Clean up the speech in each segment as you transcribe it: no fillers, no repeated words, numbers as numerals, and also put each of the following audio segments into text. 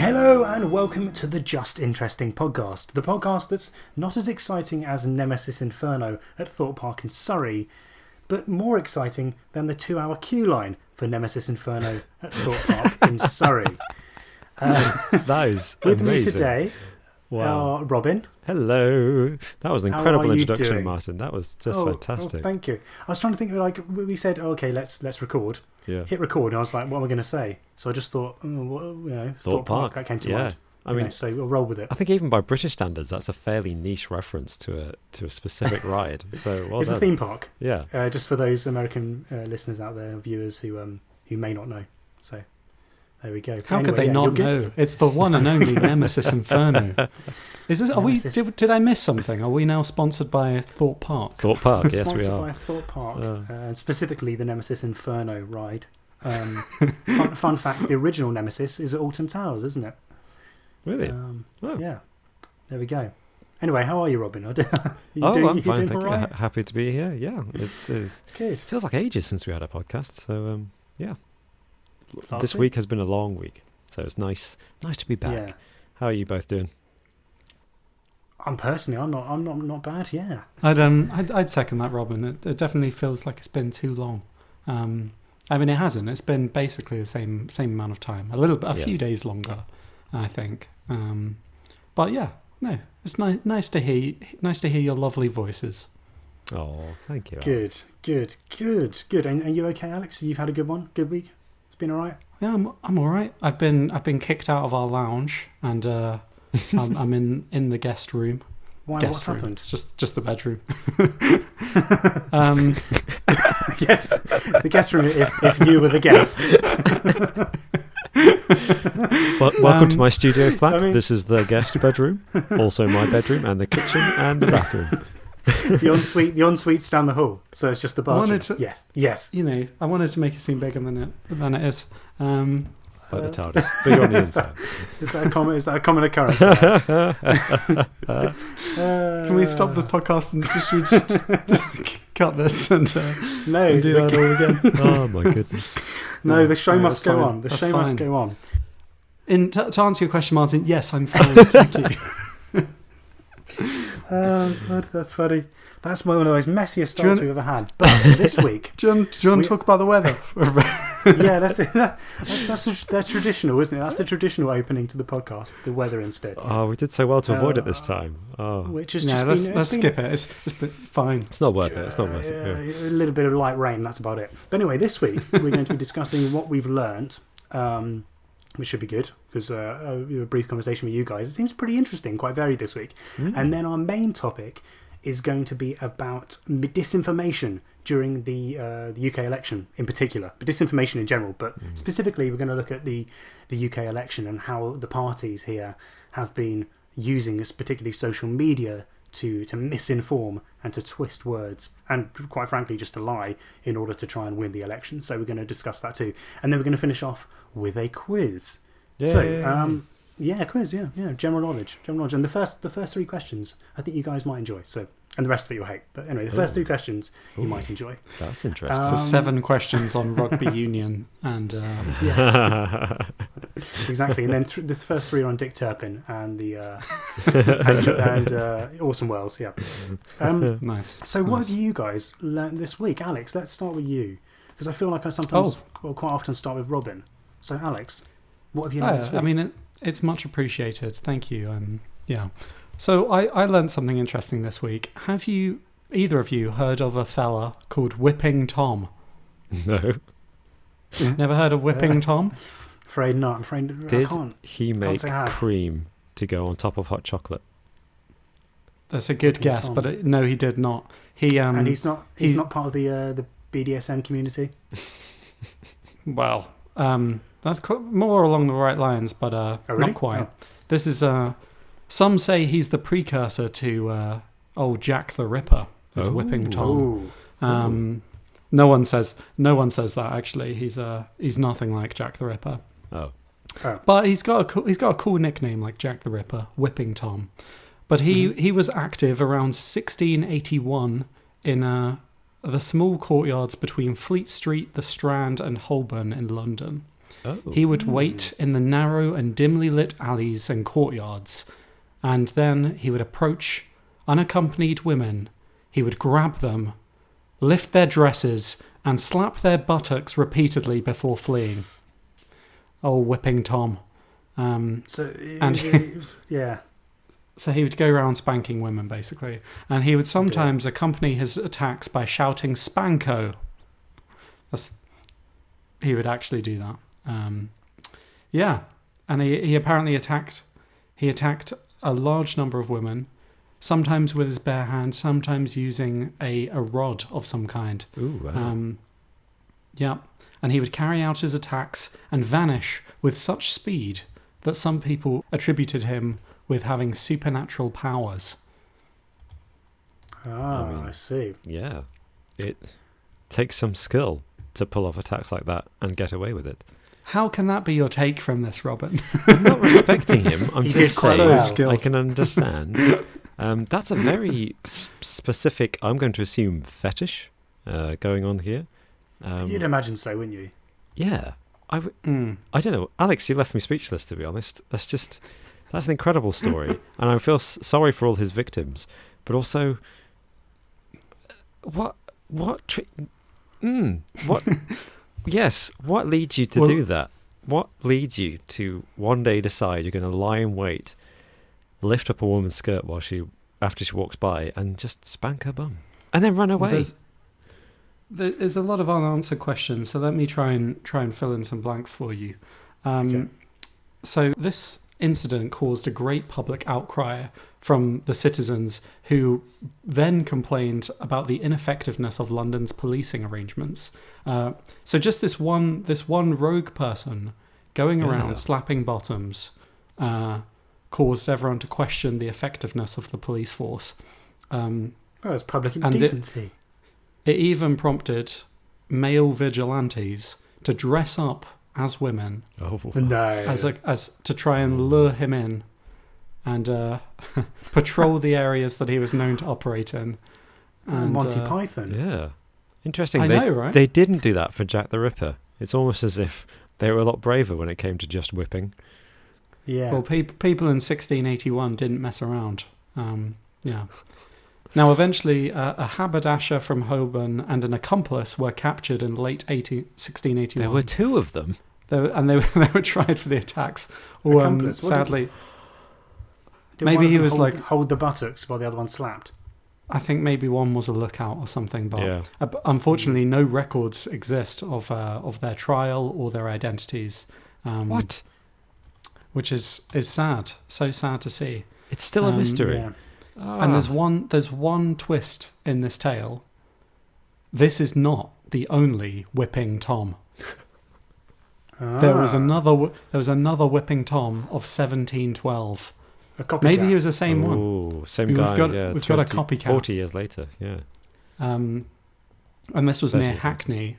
Hello and welcome to the Just Interesting podcast, the podcast that's not as exciting as Nemesis Inferno at Thorpe Park in Surrey, but more exciting than the 2-hour queue line for Nemesis Inferno at Thorpe Park in Surrey. That is with amazing. me today, Robin. Hello. That was an incredible introduction, doing? Martin. That was just fantastic. Thank you. I was trying to think of we said, okay, let's record. Yeah. Hit record, and I was like, what am I going to say? So I just thought, Thorpe Park. That came to mind. I mean, so we'll roll with it. I think even by British standards, that's a fairly niche reference to a specific ride. So it's a theme park. Yeah. Just for those American listeners out there, viewers who may not know. So there we go. How could they not know? It's the one and only Nemesis Inferno. Is this? Are Nemesis. Did I miss something? Are we now sponsored by Thorpe Park? Thorpe Park, yes, we Sponsored are. by Thorpe Park, and specifically the Nemesis Inferno ride. Fun fact: the original Nemesis is at Alton Towers, isn't it? Really? Yeah. There we go. Anyway, how are you, Robin? I'm doing fine, thank all you. right? Happy to be here. Yeah, it's Good. feels like ages since we had a podcast. So yeah, Last this week has been a long week, so it's nice to be back. Yeah. How are you both doing? I'm not bad. Yeah. I'd second that, Robin. It definitely feels like it's been too long. I mean, it hasn't. It's been basically the same amount of time. A few days longer, I think. But yeah, no, it's nice to hear your lovely voices. Oh, thank you. Good. And are you okay, Alex? You've had a good one? Good week? It's been all right? Yeah, I'm all right. I've been kicked out of our lounge, and I'm in the guest room. Why? What's happened? It's just the bedroom. Yes, the guest room. If you were the guest. Welcome to my studio flat. I mean- This is the guest bedroom, also my bedroom, and the kitchen and the bathroom. The ensuite's down the hall, so it's just the bathroom. Yes. You know, I wanted to make it seem bigger than it is. Like the TARDIS, big on the inside. Is that a common occurrence? Can we stop the podcast and should we just cut this and do that all again? Oh my goodness! No, the show must go fine. on. The That's show fine. must go on. To answer your question, Martin, yes, I'm fine. Thank you. That's funny. That's one of the most messiest starts we've ever had. But this week, Do you want to talk about the weather? yeah, that's traditional, isn't it? That's the traditional opening to the podcast. The weather instead. Oh, we did so well to avoid it this time. Oh, Which is let's skip it. It's been fine. it's not worth it. It's not worth it. Yeah. A little bit of light rain. That's about it. But anyway, this week we're going to be discussing what we've learnt. Which should be good because a brief conversation with you guys. It seems pretty interesting, quite varied this week. And then our main topic is going to be about disinformation during the UK election in particular, but disinformation in general. But specifically, we're going to look at the UK election and how the parties here have been using this particularly social media to misinform and to twist words and, quite frankly, just to lie in order to try and win the election. So we're going to discuss that too. And then we're going to finish off with a quiz. Yay. So, quiz, general knowledge. And the first 3 questions, I think you guys might enjoy. So, and the rest of it you'll hate. But anyway, the first 3 questions you might enjoy. That's interesting. So 7 questions on rugby union and Exactly. And then the first 3 are on Dick Turpin and the and Orson Welles. Yeah. nice. So what have you guys learned this week, Alex? Let's start with you because I feel like I sometimes, quite often, start with Robin. So Alex, what have you learned this week? I mean, it's much appreciated. Thank you. So I learned something interesting this week. Have either of you heard of a fella called Whipping Tom? No. Never heard of Whipping Tom? Afraid not. I Did can't. he make cream to go on top of hot chocolate? That's a good guess, Tom. but no, he did not. And he's not part of the BDSM community. Well, that's more along the right lines, but really? not quite. This is some say he's the precursor to old Jack the Ripper. Is Whipping Tom. No one says that actually. He's nothing like Jack the Ripper. Oh. But he's got a cool nickname like Jack the Ripper, Whipping Tom. But he was active around 1681 in the small courtyards between Fleet Street, the Strand, and Holborn in London. Oh. He would wait in the narrow and dimly lit alleys and courtyards, and then he would approach unaccompanied women. He would grab them, lift their dresses, and slap their buttocks repeatedly before fleeing. Oh, whipping Tom. Yeah. So he would go around spanking women, basically. And he would sometimes accompany his attacks by shouting, "Spanko!" He would actually do that. Yeah. And he apparently attacked a large number of women, sometimes with his bare hand, sometimes using a rod of some kind. Ooh, wow. Yeah. And he would carry out his attacks and vanish with such speed that some people attributed him with having supernatural powers. I see. Yeah. It takes some skill to pull off attacks like that and get away with it. How can that be your take from this, Robin? I'm not respecting him. I'm He just did quite saying well. skilled. I can understand. That's a very specific, I'm going to assume, fetish going on here. You'd imagine so, wouldn't you? Yeah. I don't know. Alex, you left me speechless, to be honest. That's an incredible story. And I feel sorry for all his victims. But also, what yes, what leads you to do that? What leads you to one day decide you're going to lie in wait, lift up a woman's skirt after she walks by, and just spank her bum, and then run away? There's a lot of unanswered questions, so let me try and fill in some blanks for you. Okay. So this incident caused a great public outcry from the citizens, who then complained about the ineffectiveness of London's policing arrangements. So just this one rogue person going around slapping bottoms caused everyone to question the effectiveness of the police force. Well, it's public And indecency. It even prompted male vigilantes to dress up as women Oh, No. as to try and lure him in and patrol the areas that he was known to operate in. And, Monty Python. yeah. Interesting. I know, right? They didn't do that for Jack the Ripper. It's almost as if they were a lot braver when it came to just whipping. Yeah. Well, people in 1681 didn't mess around. Yeah. Now, eventually, a haberdasher from Holborn and an accomplice were captured in late 1681. There were two of them. They were tried for the attacks. Accomplice? What Sadly, Did maybe one of he them was hold the buttocks while the other one slapped. I think maybe one was a lookout or something. But Yeah. unfortunately, no records exist of their trial or their identities. What? Which is sad. So sad to see. It's still a mystery. Yeah. And there's one twist in this tale. This is not the only whipping Tom. There was another whipping Tom of 1712. A copycat. Maybe he was the same one. Oh, same We've guy. got- yeah, we've got a copycat. 40 years later, yeah. And this was 30 near years. Hackney.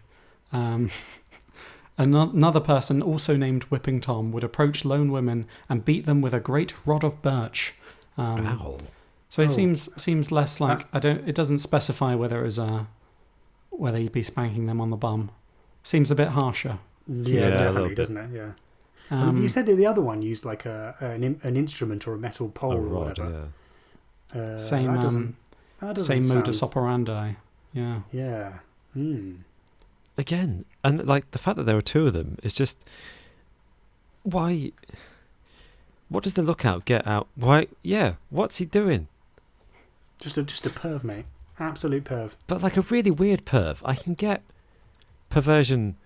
Another person, also named Whipping Tom, would approach lone women and beat them with a great rod of birch. Ow. So it Oh. seems less like it doesn't specify whether it was whether you'd be spanking them on the bum. Seems a bit harsher. Yeah, Yeah, a little definitely, bit. doesn't it? Yeah. Well, you said that the other one used like an instrument or a metal pole A or rod, whatever. yeah. Same that doesn't same sound- modus operandi. Yeah. Yeah. Again, and like the fact that there were two of them is just... Why... What does the lookout get out? Why? Yeah, what's he doing? Just a perv, mate. Absolute perv. But like a really weird perv. I can get perversion...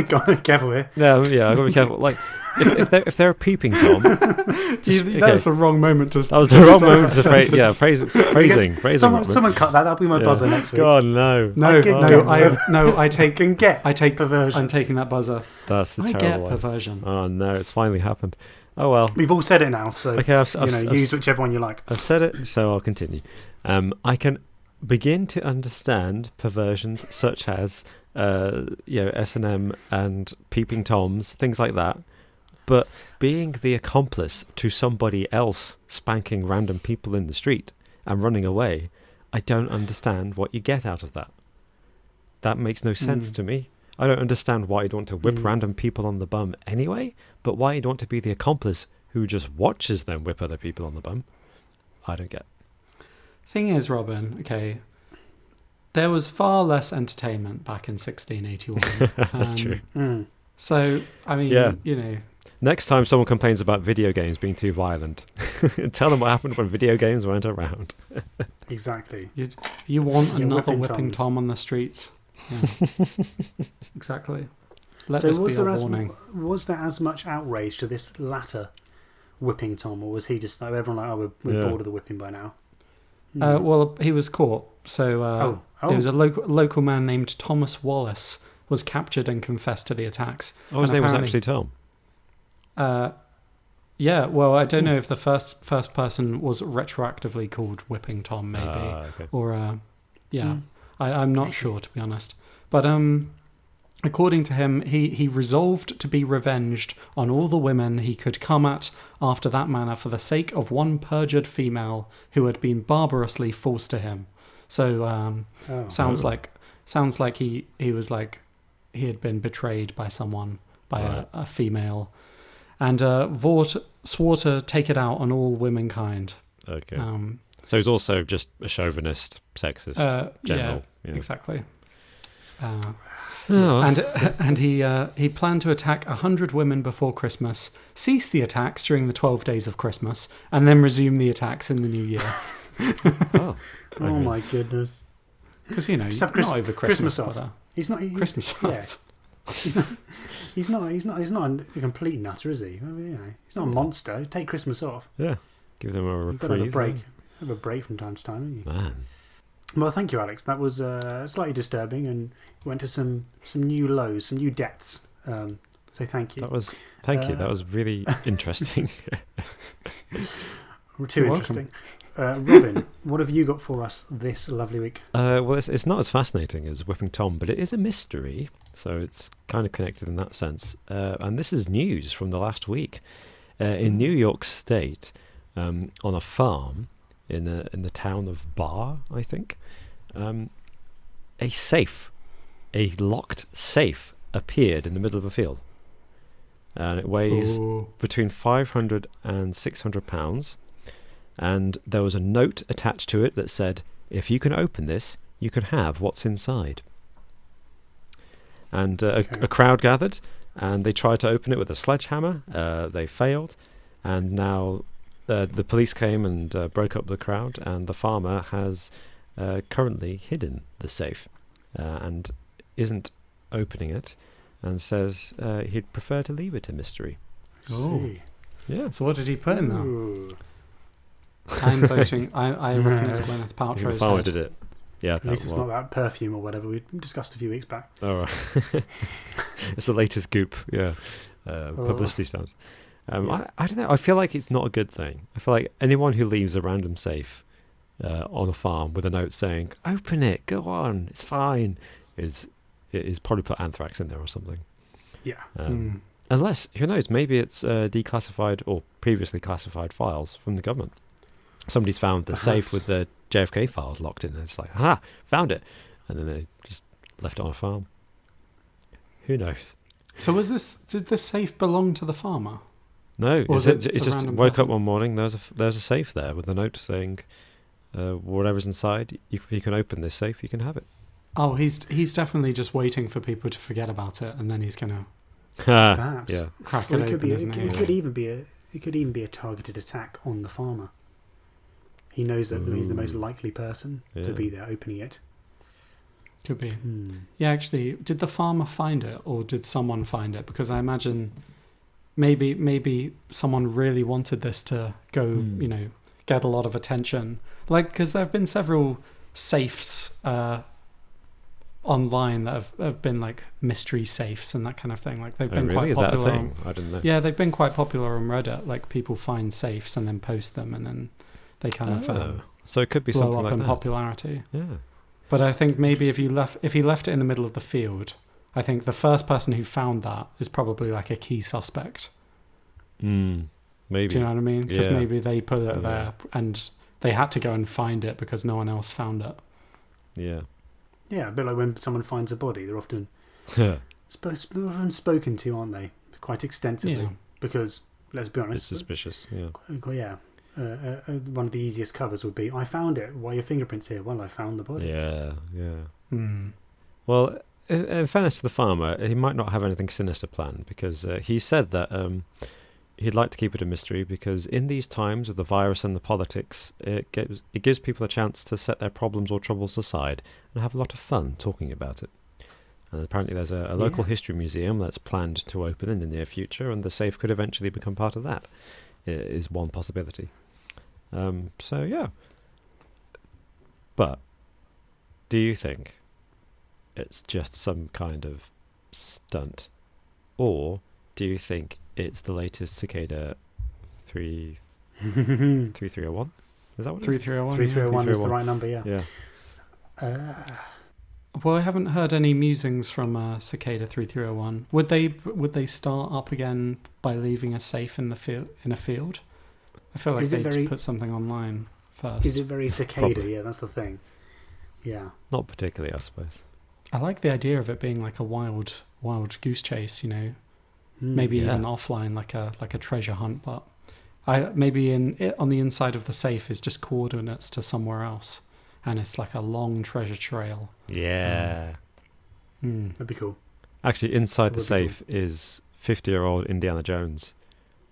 Go on, careful here. No, yeah, I've got to be careful. Like, if they're a peeping Tom... That's the wrong moment to That was the wrong moment to phrase. Yeah, phrasing. Someone cut that. That'll be my buzzer next week. God, no. I take perversion. I'm taking that buzzer. That's the I terrible get one. perversion. Oh, no, it's finally happened. Oh, well. We've all said it now, so Okay, I've use whichever one you like. I've said it, so I'll continue. I can begin to understand perversions such as S&M and peeping toms, things like that. But being the accomplice to somebody else spanking random people in the street and running away, I don't understand what you get out of that. That makes no sense to me. I don't understand why you'd want to whip Mm. random people on the bum anyway, but why you'd want to be the accomplice who just watches them whip other people on the bum. I don't get. Thing is, Robin, okay, there was far less entertainment back in 1681. That's true. Mm. So, I mean, Yeah. you know, Next time someone complains about video games being too violent, tell them what happened when video games weren't around. Exactly. you want Yeah, another whipping whipping toms. Tom on the streets. Yeah. Exactly. Let So this was be a there warning. was there as much outrage to this latter whipping Tom, or was he just like everyone like, oh, we're Yeah. bored of the whipping by now? Well, he was caught. So oh, it was a local man named Thomas Wallace was captured and confessed to the attacks. Oh, his And name was apparently- actually Tom. Yeah, well, I don't know if the first person was retroactively called Whipping Tom, maybe, Okay. or yeah, Mm. I'm not sure, to be honest. But according to him, he resolved to be revenged on all the women he could come at after that manner for the sake of one perjured female who had been barbarously false to him. So sounds Oh. like he was like he had been betrayed by someone, by Right. a female, and swore to take it out on all womenkind. Okay. Um, So he's also just a chauvinist, sexist, general. yeah, exactly. Oh. And he planned to attack 100 women before Christmas, cease the attacks during the 12 days of Christmas, and then resume the attacks in the new year. Oh. Oh Okay. my goodness. Because, you know, Just have not over Christmas Christmas. off. Brother. He's not. Christmas Yeah. off. He's not a complete nutter, is he? I mean, you know, he's not a monster. Take Christmas off. Yeah. Give them a You've got to have a reprieve. break. Have a break from time to time, haven't you? Man. Well, thank you, Alex. That was slightly disturbing, and went to some new lows, some new depths. So thank you. Thank you. That was really interesting. Too You're interesting. Robin, what have you got for us this lovely week? Well, it's not as fascinating as Whipping Tom, but it is a mystery, so it's kind of connected in that sense. And this is news from the last week. In New York State, on a farm in the town of Barr, I think, a safe, a locked safe, appeared in the middle of a field. And it weighs between 500 and 600 pounds. And there was a note attached to it that said, if you can open this, you can have what's inside. And a crowd gathered, and they tried to open it with a sledgehammer. They failed. And now the police came and broke up the crowd, and the farmer has currently hidden the safe and isn't opening it, and says he'd prefer to leave it a mystery. Oh. Yeah. So what did he put in there? Ooh. I'm voting. I reckon it's Gwyneth The Paltrow's farmer head. did it. Yeah. At least it's not that perfume or whatever we discussed a few weeks back. All right. It's the latest goop. Yeah. Publicity stunts. Yeah. I don't know. I feel like it's not a good thing. I feel like anyone who leaves a random safe on a farm with a note saying, open it, go on, it's fine, is probably put anthrax in there or something. Yeah. Unless, who knows, maybe it's declassified or previously classified files from the government. Somebody's found the safe Perhaps. with the JFK files locked in, and it's like, aha, found it. And then they just left it on a farm. Who knows? So did this safe belong to the farmer? No, Or it's was it a just random woke person? up one morning, there's a safe there with a note saying, whatever's inside, you can open this safe, you can have it. Oh, he's definitely just waiting for people to forget about it, and then he's gonna Perhaps. Yeah. crack Well, it open, isn't he? it could even be a targeted attack on the farmer. He knows that he's the most likely person Yeah. to be there opening it. Could be. Yeah, actually, did the farmer find it, or did someone find it? Because I imagine maybe someone really wanted this to go, get a lot of attention. Like, because there have been several safes online that have been like mystery safes and that kind of thing. Like they've Oh, been really? quite Is that a popular. thing? I didn't know. Yeah, they've been quite popular on Reddit. Like people find safes and then post them, and then they kind of So it could be blow something up like in that. popularity. Yeah. But I think maybe if he left it in the middle of the field, I think the first person who found that is probably like a key suspect. Maybe. Do you know what I mean? Because Yeah. maybe they put it Yeah. there and they had to go and find it because no one else found it. Yeah. Yeah, a bit like when someone finds a body, they're often spoken to, aren't they? Quite extensively. Yeah. Because, let's be It's honest, suspicious. Yeah. yeah, one of the easiest covers would be, I found it. Why are your fingerprints here? Well, I found the body. Yeah. Mm. Well, in fairness to the farmer, he might not have anything sinister planned, because he said that he'd like to keep it a mystery, because in these times with the virus and the politics, it gives people a chance to set their problems or troubles aside and have a lot of fun talking about it. And apparently there's a local history museum that's planned to open in the near future, and the safe could eventually become part of that, is one possibility. So, yeah. But do you think it's just some kind of stunt? Or do you think it's the latest Cicada 3301? Is that what it is? 3301. 3301 is the 3301. right number, yeah. Yeah. Well, I haven't heard any musings from Cicada 3301. Would they start up again by leaving a safe in a field? I feel like they'd put something online first. Is it very cicada? Probably. Yeah, that's the thing. Yeah. Not particularly, I suppose. I like the idea of it being like a wild goose chase, maybe even offline, like a treasure hunt. But maybe on the inside of the safe is just coordinates to somewhere else, and it's like a long treasure trail. Yeah. That'd be cool. Actually, inside the safe is 50-year-old Indiana Jones.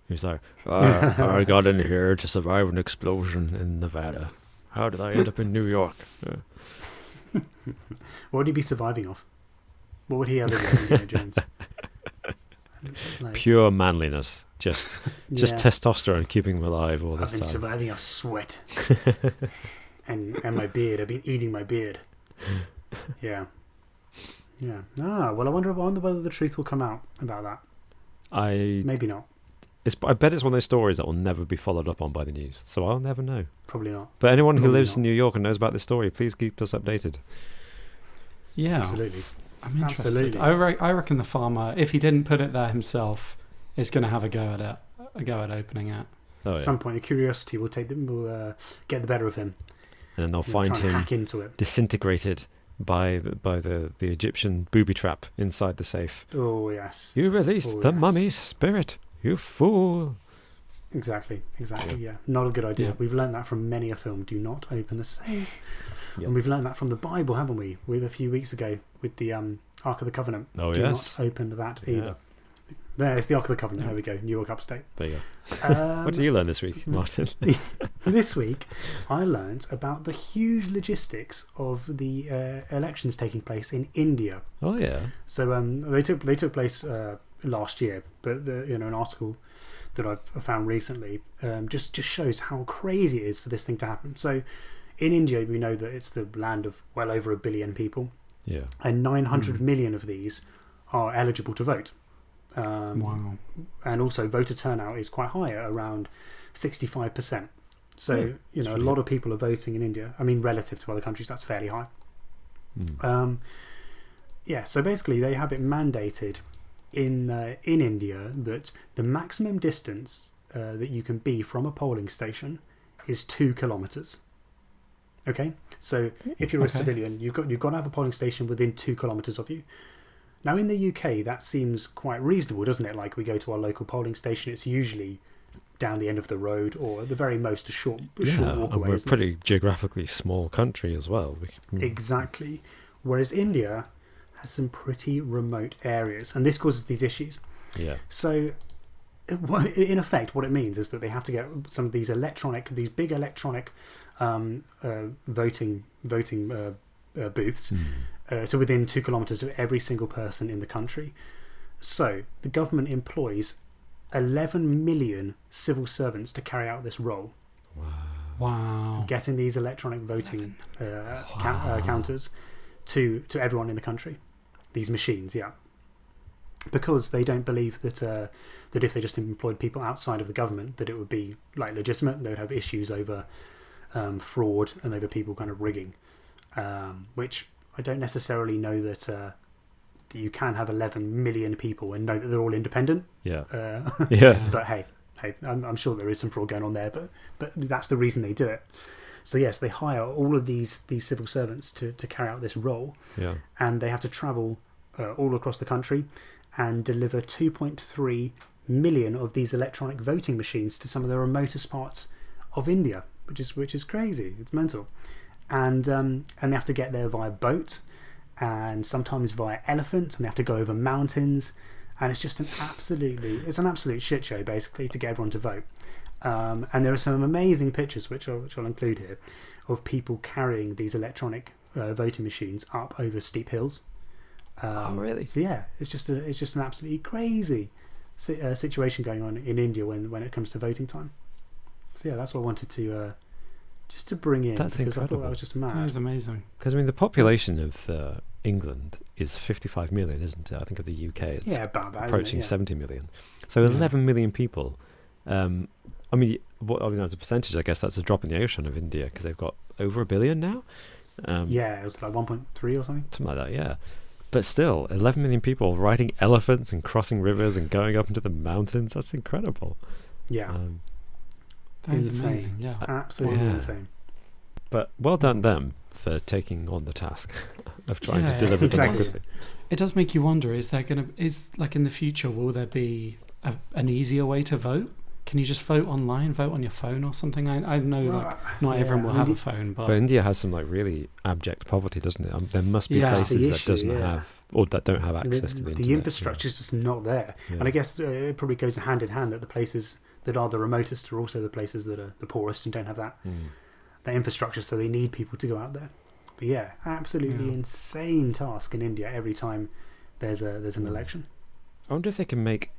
He's like, I got in here to survive an explosion in Nevada. How did I end up in New York? What would he be surviving off? What would he have in Indiana Jones? Pure manliness. Just testosterone keeping him alive all this I've been time. surviving off sweat. and my beard. I've been eating my beard. Yeah. Yeah. Well, I wonder whether the truth will come out about that. Maybe not. I bet it's one of those stories that will never be followed up on by the news, so I'll never know. Probably not. But anyone who lives in New York and knows about this story, please keep us updated. Yeah, absolutely. I'm interested. Absolutely. I reckon the farmer, if he didn't put it there himself, is going to have a go at opening it. At some point, the curiosity will get the better of him, and then they'll find him hack into it, disintegrated by the Egyptian booby trap inside the safe. Oh yes, you released the mummy's spirit, you fool. Exactly. Yeah, not a good idea. Yeah. We've learned that from many a film. Do not open the safe. Yep. And we've learned that from the Bible, haven't we? With a few weeks ago with the Ark of the Covenant. Oh, Do yes. not open that either. There, it's the Ark of the Covenant. There we go. New York Upstate. There you go. What did you learn this week, Martin? This week, I learned about the huge logistics of the elections taking place in India. Oh yeah. So they took place last year, but an article that I've found recently just shows how crazy it is for this thing to happen. So in India, we know that it's the land of well over 1 billion people. Yeah. And 900 million of these are eligible to vote. Wow. And also voter turnout is quite high at around 65%. So, a lot of people are voting in India. I mean, relative to other countries, that's fairly high. So basically they have it mandated in India that the maximum distance that you can be from a polling station is 2 kilometres. Okay? So if you're a civilian, you've got to have a polling station within 2 kilometres of you. Now in the UK, that seems quite reasonable, doesn't it? Like we go to our local polling station, it's usually down the end of the road, or at the very most a short walk away. We're a pretty geographically small country as well. Exactly. Whereas India has some pretty remote areas, and this causes these issues. Yeah. So in effect, what it means is that they have to get some of these big electronic voting booths to within 2 kilometres of every single person in the country. So the government employs 11 million civil servants to carry out this role. Wow. Getting these electronic voting counters to everyone in the country. These machines, yeah. Because they don't believe that if they just employed people outside of the government, that it would be like legitimate. They would have issues over fraud and over people kind of rigging, which I don't necessarily know that you can have 11 million people and know that they're all independent. Yeah. But hey, I'm sure there is some fraud going on there, but that's the reason they do it. So yes, they hire all of these civil servants to carry out this role. Yeah. And they have to travel all across the country and deliver 2.3 million of these electronic voting machines to some of the remotest parts of India, which is crazy. It's mental. And they have to get there via boat and sometimes via elephant, and they have to go over mountains, and it's just an absolute shit show basically to get everyone to vote. And there are some amazing pictures which I'll include here of people carrying these electronic voting machines up over steep hills. Oh, really? So yeah, it's just an absolutely crazy situation going on in India when it comes to voting time. So yeah, that's what I wanted to just to bring in. That's because incredible. I thought that was just mad. That is amazing. Because I mean, the population of England is 55 million, isn't it? I think of the UK, it's about that, approaching isn't it? 70 million. So 11 million people. I mean, as a percentage, I guess that's a drop in the ocean of India because they've got over 1 billion now. Yeah, it was like 1.3 or something. Something like that, yeah. But still, 11 million people riding elephants and crossing rivers and going up into the mountains. That's incredible. Yeah. That is insane. amazing, yeah. Absolutely Yeah. insane. But well done them for taking on the task of trying to Yeah, deliver exactly. democracy. It does make you wonder, is like in the future, will there be an easier way to vote? Can you just vote online, vote on your phone or something? I know like not everyone will have a phone, but India has some like really abject poverty, doesn't it? There must be Yeah. That's the places issue, that doesn't yeah. have or that don't have access to the internet. The infrastructure is just not there. Yeah. And I guess it probably goes hand in hand that the places that are the remotest are also the places that are the poorest and don't have that infrastructure, so they need people to go out there. But yeah, absolutely insane task in India every time there's an election. I wonder if they can make.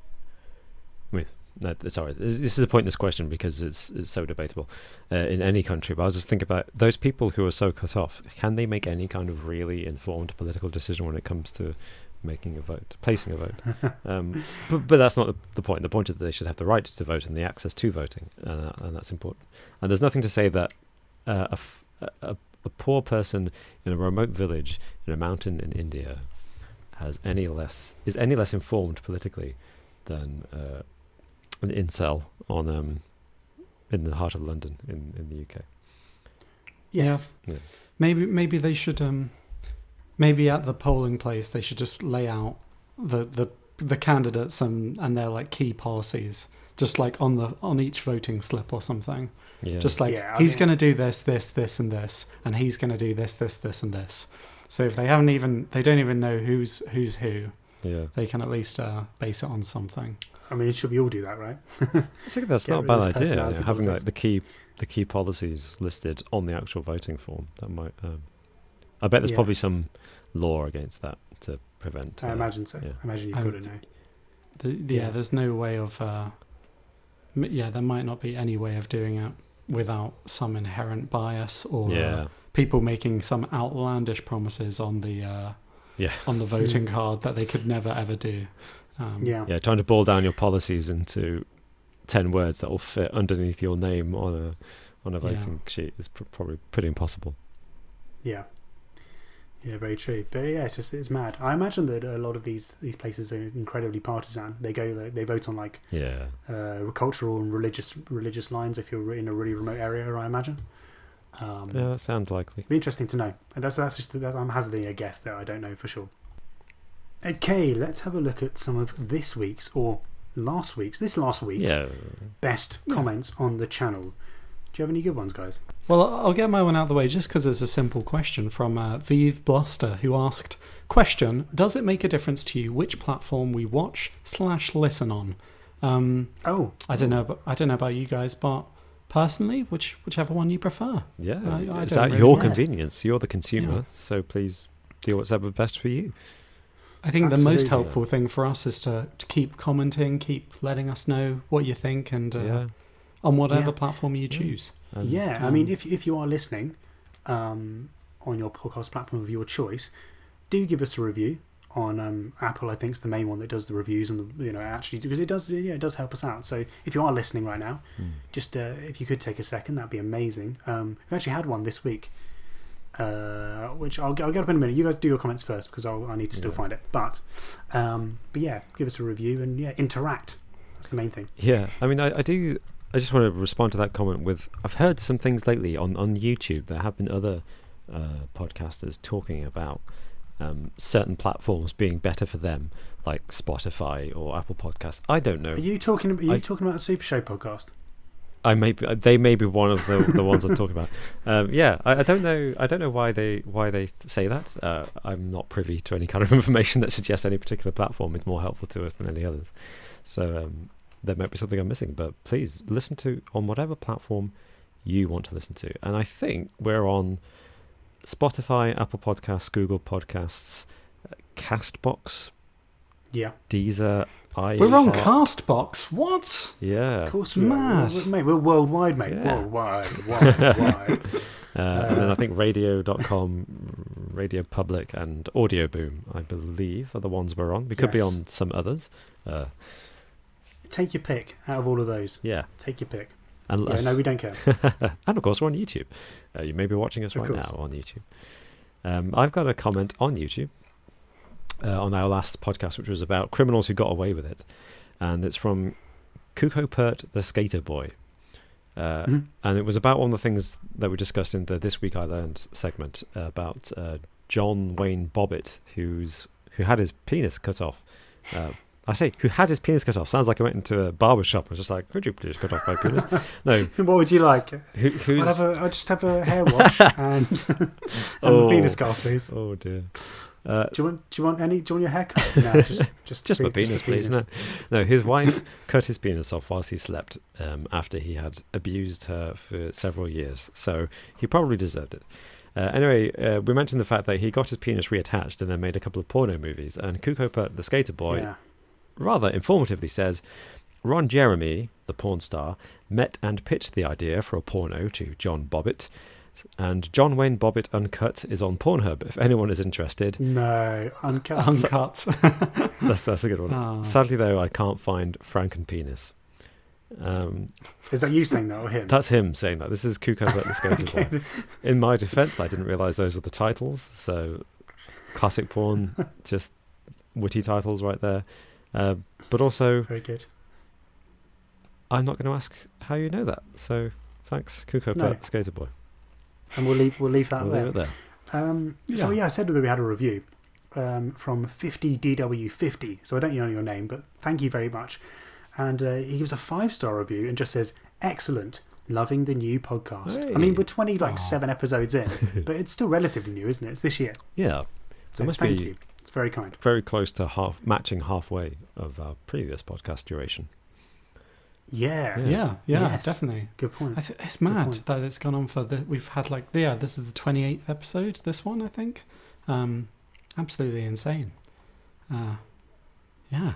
No, sorry. This is a pointless question because it's so debatable in any country. But I was just thinking about those people who are so cut off. Can they make any kind of really informed political decision when it comes to making a vote, placing a vote? But that's not the point. The point is that they should have the right to vote and the access to voting, and that's important. And there's nothing to say that a poor person in a remote village in a mountain in India is any less informed politically than an incel in the heart of London in the UK. Yes. Yeah. maybe they should maybe at the polling place they should just lay out the candidates and their like key policies just like on each voting slip or something. Yeah. Just like he's going to do this, and this, and he's going to do this, and this. So if they don't even know who's who, Yeah. they can at least base it on something. I mean, should we all do that, right? I think that's Get not a rid bad of this idea. personality Having politics. like the key policies listed on the actual voting form. That might. I bet there's probably some law against that to prevent. I imagine so. Yeah. I imagine you've got to know. There's no way of. There might not be any way of doing it without some inherent bias or people making some outlandish promises on the voting card that they could never ever do. Trying to boil down your policies into 10 words that will fit underneath your name on a voting sheet is probably pretty impossible. Yeah, very true. But yeah, it's mad. I imagine that a lot of these places are incredibly partisan. They vote on like cultural and religious lines. If you're in a really remote area, I imagine. That sounds likely. Be interesting to know. And that's just I'm hazarding a guess there. I don't know for sure. Okay, let's have a look at some of this week's best comments on the channel. Do you have any good ones, guys? Well, I'll get my one out of the way just because it's a simple question from Vive Bluster, who asked, question, does it make a difference to you which platform we watch/listen on? I don't know about you guys, but personally, whichever one you prefer. Yeah, I it's don't at really your care. convenience. You're the consumer, so please do whatever best for you. I think the Absolutely. most helpful thing for us is to keep commenting, keep letting us know what you think, and on whatever platform you choose. I mean, if you are listening on your podcast platform of your choice, do give us a review on Apple. I think is the main one that does the reviews and actually because it does help us out. So if you are listening right now, just if you could take a second, that'd be amazing. We've actually had one this week. Which I'll get up in a minute. You guys do your comments first because I need to still find it. But yeah, give us a review and interact. That's the main thing. Yeah, I mean, I just want to respond to that comment with I've heard some things lately on YouTube. There have been other podcasters talking about certain platforms being better for them, like Spotify or Apple Podcasts. I don't know. Are you talking about the Super Show podcast? They may be one of the ones I'm talking about. I don't know. I don't know why they say that. I'm not privy to any kind of information that suggests any particular platform is more helpful to us than any others. So there might be something I'm missing. But please listen to on whatever platform you want to listen to. And I think we're on Spotify, Apple Podcasts, Google Podcasts, Castbox, Deezer. We're on Castbox. What? Yeah. Of course, mad. Mate, we're worldwide, mate. Yeah. Worldwide. And then I think radio.com, Radio Public, and Audio Boom, I believe, are the ones we're on. We could be on some others. Take your pick out of all of those. Yeah. Take your pick. And no, we don't care. And of course, we're on YouTube. You may be watching us right now on YouTube. I've got a comment on YouTube on our last podcast, which was about criminals who got away with it. And it's from Kuko Pert, the Skater Boy. And it was about one of the things that we discussed in the This Week I Learned segment about John Wayne Bobbitt, who had his penis cut off. I say, who had his penis cut off. Sounds like I went into a barber shop and was just like, could you please cut off my penis? No. What would you like? I'll just have a hair wash and a penis scarf, please. Oh, dear. Do you want your haircut? No, just my penis, please. No, his wife cut his penis off whilst he slept after he had abused her for several years. So he probably deserved it. Anyway, we mentioned the fact that he got his penis reattached and then made a couple of porno movies. And Kuko Pert, the Skater Boy, rather informatively says, Ron Jeremy, the porn star, met and pitched the idea for a porno to John Bobbitt. And John Wayne Bobbitt Uncut is on Pornhub if anyone is interested. No, Uncut. That's a good one. Oh. Sadly, though, I can't find Frankenpenis. Is that you saying that or him? That's him saying that. This is Kuko Pert, the Skater Boy. In my defense, I didn't realise those were the titles. So, classic porn, just witty titles right there. But also, very good. I'm not going to ask how you know that. So, thanks, Kuko Pert, Skater Boy. And we'll leave that there. Leave it there. So I said that we had a review from 50DW50. So I don't know your name, but thank you very much. And he gives a 5-star review and just says, "Excellent, loving the new podcast." Hey. I mean, we're 7 episodes in, but it's still relatively new, isn't it? It's this year. Yeah. So thank you. It's very kind. Very close to matching halfway of our previous podcast duration. Yeah, yes. Definitely. Good point. It's mad that it's gone on for we've had this is the 28th episode, this one, I think. Absolutely insane. Yeah.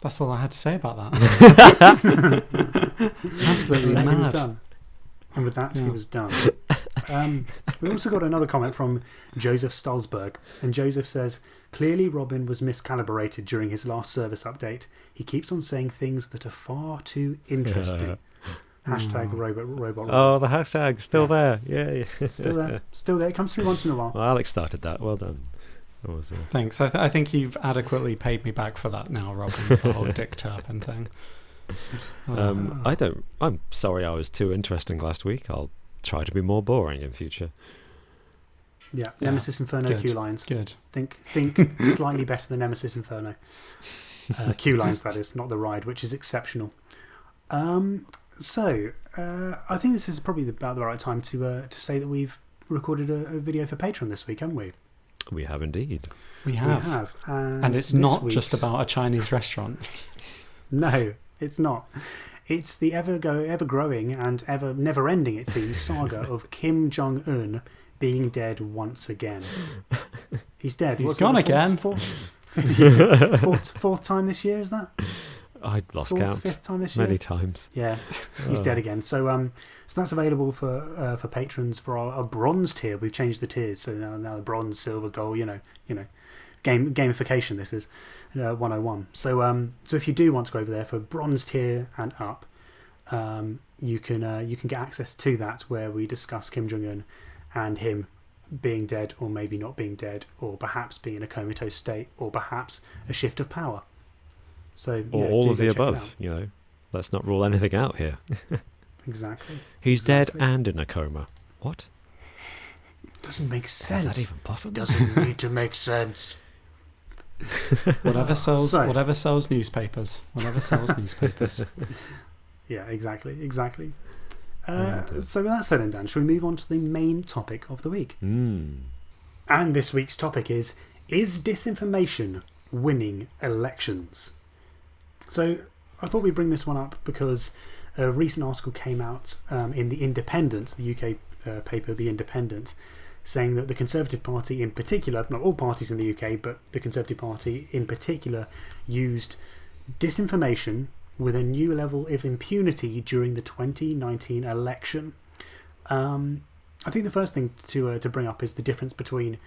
That's all I had to say about that. Absolutely mad. He was done. And with that, he was done. We also got another comment from Joseph Stolzberg, and Joseph says, "Clearly Robin was miscalibrated during his last service update. He keeps on saying things that are far too interesting." Hashtag robot. Oh, the hashtag's still there. Yeah. Still there. It comes through once in a while. Well, Alex started that. Well done. Thanks. I think you've adequately paid me back for that now, Robin, the whole Dick Turpin thing. I'm sorry I was too interesting last week. I'll try to be more boring in future. Yeah, Nemesis Inferno Q lines. Good. Think slightly better than Nemesis Inferno. Q lines, that is, not the ride, which is exceptional. So I think this is probably about the right time to say that we've recorded a video for Patreon this week, haven't we? We have indeed. We have. And it's not just about a Chinese restaurant. No, it's not. It's the ever-growing and never-ending, it seems, saga of Kim Jong-un being dead once again. He's dead. He's gone again. Fourth time this year, is that? I lost count. Fifth time this year? Many times. Yeah, he's dead again. So that's available for patrons for our bronze tier. We've changed the tiers, so now the bronze, silver, gold. Gamification. This is 101. So if you do want to go over there for bronze tier and up, you can get access to that, where we discuss Kim Jong-un and him being dead, or maybe not being dead, or perhaps being in a comatose state, or perhaps a shift of power. So or all of the above. Let's not rule anything out here. Exactly. He's dead and in a coma. What? Doesn't make Is sense. that even possible? Doesn't need to make sense. Whatever sells So- newspapers. Whatever sells newspapers. Yeah, exactly. Yeah. So with that said and done, shall we move on to the main topic of the week? Mm. And this week's topic is disinformation winning elections? So I thought we'd bring this one up because a recent article came out in The Independent, the UK paper The Independent, saying that the Conservative Party in particular, not all parties in the UK, but the Conservative Party in particular, used disinformation with a new level of impunity during the 2019 election. I think the first thing to bring up is the difference between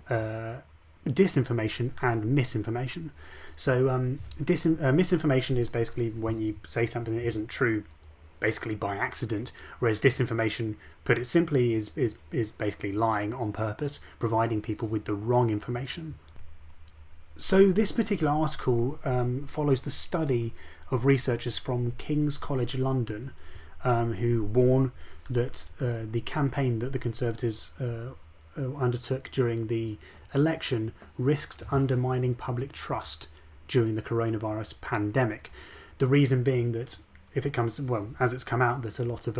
disinformation and misinformation. So misinformation is basically when you say something that isn't true, basically by accident, whereas disinformation, put it simply, is basically lying on purpose, providing people with the wrong information. So this particular article follows the study of researchers from King's College London who warn that the campaign that the Conservatives undertook during the election risked undermining public trust during the coronavirus pandemic. The reason being that if it comes, well, as it's come out that a lot of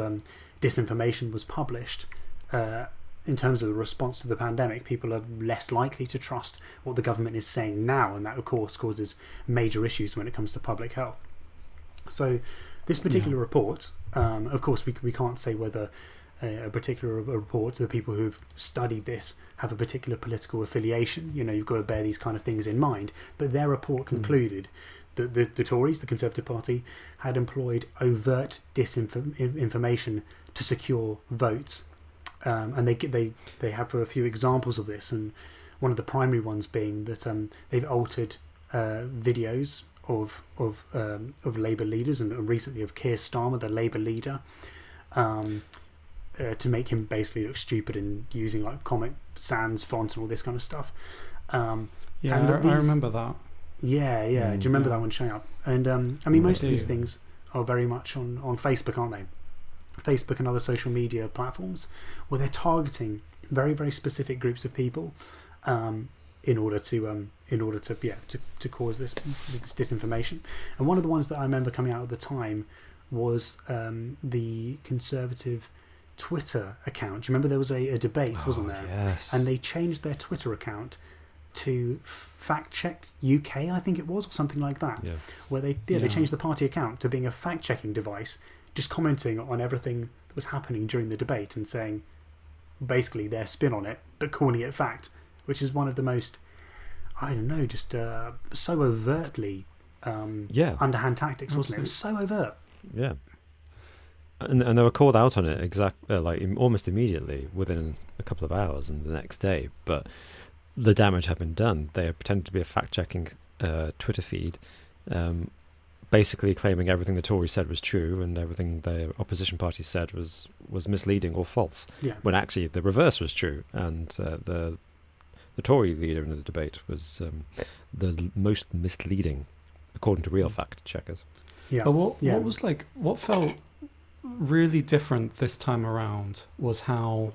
disinformation was published, in terms of the response to the pandemic, people are less likely to trust what the government is saying now, and that of course causes major issues when it comes to public health. So this particular report, of course we can't say whether a particular report, the people who've studied this have a particular political affiliation. You know, you've got to bear these kind of things in mind, but their report concluded that the Tories, the Conservative Party, had employed overt disinformation to secure votes, and they have a few examples of this, and one of the primary ones being that they've altered videos of Labour leaders, and recently of Keir Starmer, the Labour leader, to make him basically look stupid and using like Comic Sans fonts and all this kind of stuff. I remember that. Yeah. Do you remember that one showing up? And I mean, most of these things are very much on Facebook, aren't they? Facebook and other social media platforms, where they're targeting very, very specific groups of people in order to cause this disinformation. And one of the ones that I remember coming out at the time was the Conservative Twitter account. Do you remember there was a debate, wasn't there? Yes. And they changed their Twitter account to Fact Check UK, I think it was, or something like that. Yeah. Where they changed the party account to being a fact-checking device, just commenting on everything that was happening during the debate and saying basically their spin on it, but calling it fact, which is one of the most, I don't know, just so overtly underhand tactics, wasn't it? It was so overt. Yeah. And they were called out on it almost immediately, within a couple of hours and the next day. But the damage had been done. They pretended to be a fact-checking Twitter feed, basically claiming everything the Tories said was true and everything the opposition party said was misleading or false. Yeah. When actually the reverse was true, and the Tory leader in the debate was the most misleading, according to real fact checkers. Yeah. But what felt really different this time around was how,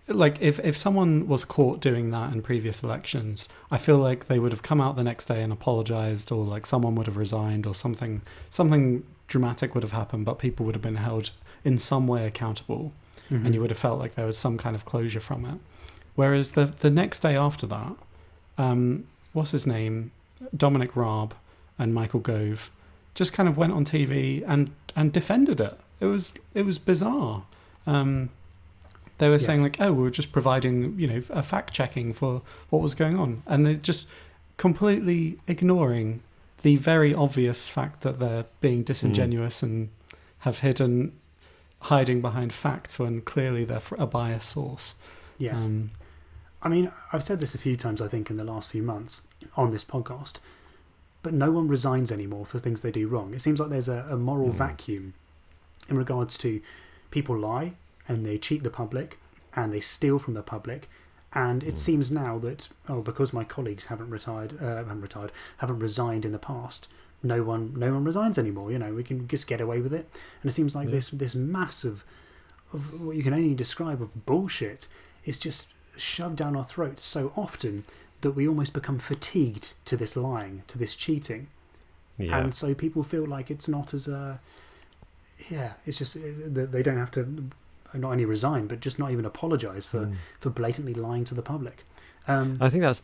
like, if someone was caught doing that in previous elections, I feel like they would have come out the next day and apologized, or like someone would have resigned, or something dramatic would have happened, but people would have been held in some way accountable, and you would have felt like there was some kind of closure from it. Whereas the next day after that, what's his name, Dominic Raab and Michael Gove just kind of went on TV and defended it. It was bizarre. They were saying like, oh, we were just providing, a fact checking for what was going on, and they're just completely ignoring the very obvious fact that they're being disingenuous and have hiding behind facts when clearly they're a biased source. Yes. I mean, I've said this a few times, I think, in the last few months on this podcast, but no one resigns anymore for things they do wrong. It seems like there's a moral vacuum in regards to people lie and they cheat the public and they steal from the public. And it seems now that, because my colleagues haven't resigned in the past, no one resigns anymore. We can just get away with it. And it seems like this mass of what you can only describe of bullshit is just shoved down our throats so often that we almost become fatigued to this lying, to this cheating. Yeah. And so people feel like it's not as it's just they don't have to not only resign, but just not even apologise for blatantly lying to the public. I think that's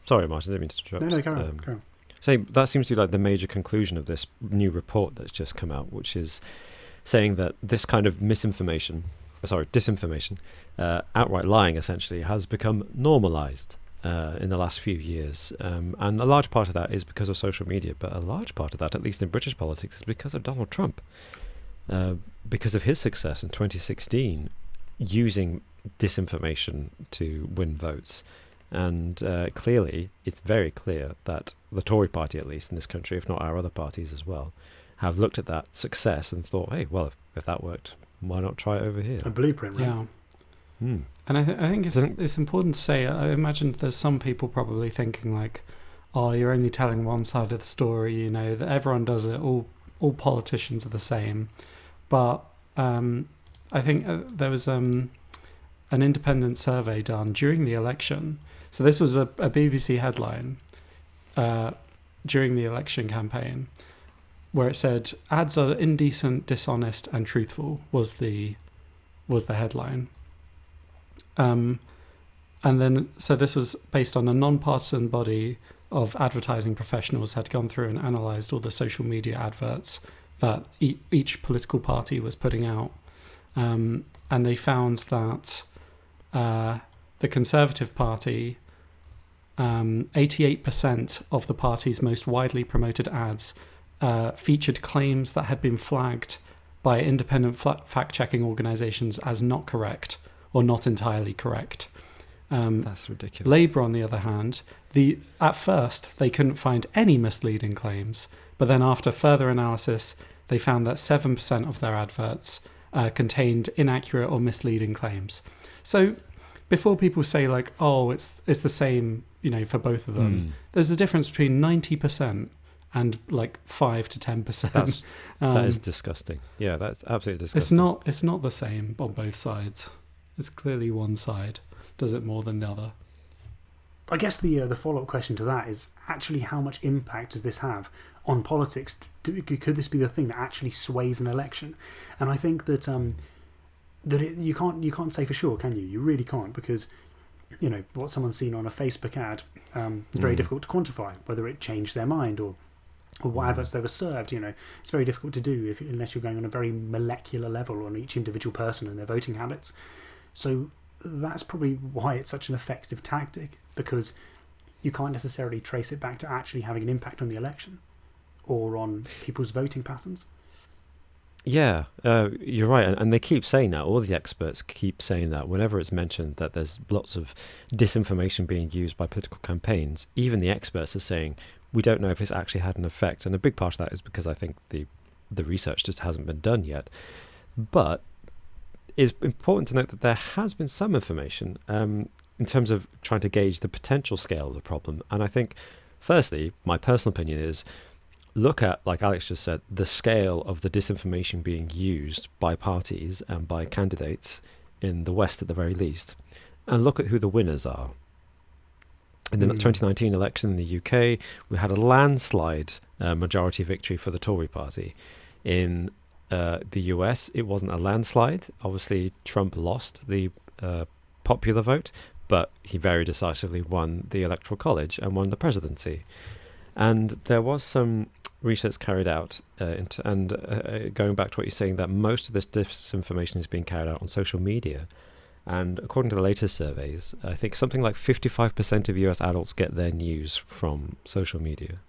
sorry, Martin, I didn't mean to interrupt. No, carry on. So that seems to be like the major conclusion of this new report that's just come out, which is saying that this kind of disinformation, outright lying essentially, has become normalised in the last few years. And a large part of that is because of social media, but a large part of that, at least in British politics, is because of Donald Trump. Because of his success in 2016, using disinformation to win votes. And clearly, it's very clear that the Tory party, at least in this country, if not our other parties as well, have looked at that success and thought, hey, well, if that worked, why not try it over here? A blueprint, right? Yeah. And I think it's important to say, I imagine there's some people probably thinking like, oh, you're only telling one side of the story, that everyone does it, all politicians are the same. But I think there was an independent survey done during the election. So this was a BBC headline during the election campaign, where it said ads are indecent, dishonest, and truthful was the headline. And then so this was based on a non-partisan body of advertising professionals had gone through and analysed all the social media adverts that each political party was putting out, and they found that the Conservative Party, 88% of the party's most widely promoted ads featured claims that had been flagged by independent fact-checking organisations as not correct or not entirely correct. That's ridiculous. Labour, on the other hand, at first they couldn't find any misleading claims, but then after further analysis, they found that 7% of their adverts contained inaccurate or misleading claims. So before people say like, oh, it's the same, for both of them, there's a difference between 90% and like 5 to 10%. That is disgusting. Yeah, that's absolutely disgusting. It's not the same on both sides. It's clearly one side does it more than the other. I guess the follow-up question to that is actually how much impact does this have on politics? Could this be the thing that actually sways an election? And I think that you can't say for sure, can you? You really can't, because what someone's seen on a Facebook ad is very difficult to quantify, whether it changed their mind or what adverts they were served. It's very difficult to do unless you're going on a very molecular level on each individual person and their voting habits. So that's probably why it's such an effective tactic, because you can't necessarily trace it back to actually having an impact on the election or on people's voting patterns. Yeah, you're right. And they keep saying that. All the experts keep saying that whenever it's mentioned that there's lots of disinformation being used by political campaigns, even the experts are saying, we don't know if it's actually had an effect. And a big part of that is because I think the research just hasn't been done yet. But it's important to note that there has been some information in terms of trying to gauge the potential scale of the problem. And I think, firstly, my personal opinion is, look at, like Alex just said, the scale of the disinformation being used by parties and by candidates in the West at the very least, and look at who the winners are. In the 2019 election in the UK, we had a landslide majority victory for the Tory party. In the US, it wasn't a landslide. Obviously, Trump lost the popular vote, but he very decisively won the Electoral College and won the presidency. And there was some research carried out, going back to what you're saying, that most of this disinformation is being carried out on social media. And according to the latest surveys, I think something like 55% of US adults get their news from social media.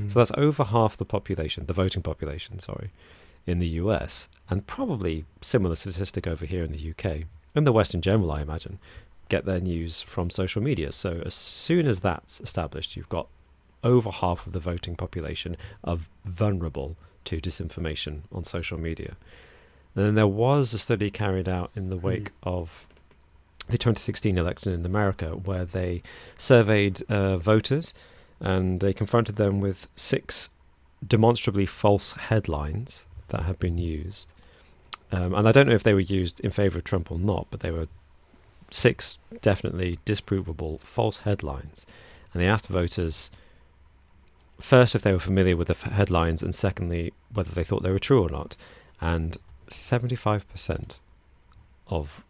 So that's over half the population, the voting population, in the US, and probably similar statistic over here in the UK. In the West in general, I imagine, get their news from social media. So as soon as that's established, you've got over half of the voting population are vulnerable to disinformation on social media. And then there was a study carried out in the wake of the 2016 election in America, where they surveyed voters and they confronted them with 6 demonstrably false headlines that have been used. And I don't know if they were used in favour of Trump or not, but they were 6 definitely disprovable false headlines. And they asked voters first if they were familiar with the headlines, and secondly whether they thought they were true or not. And 75% of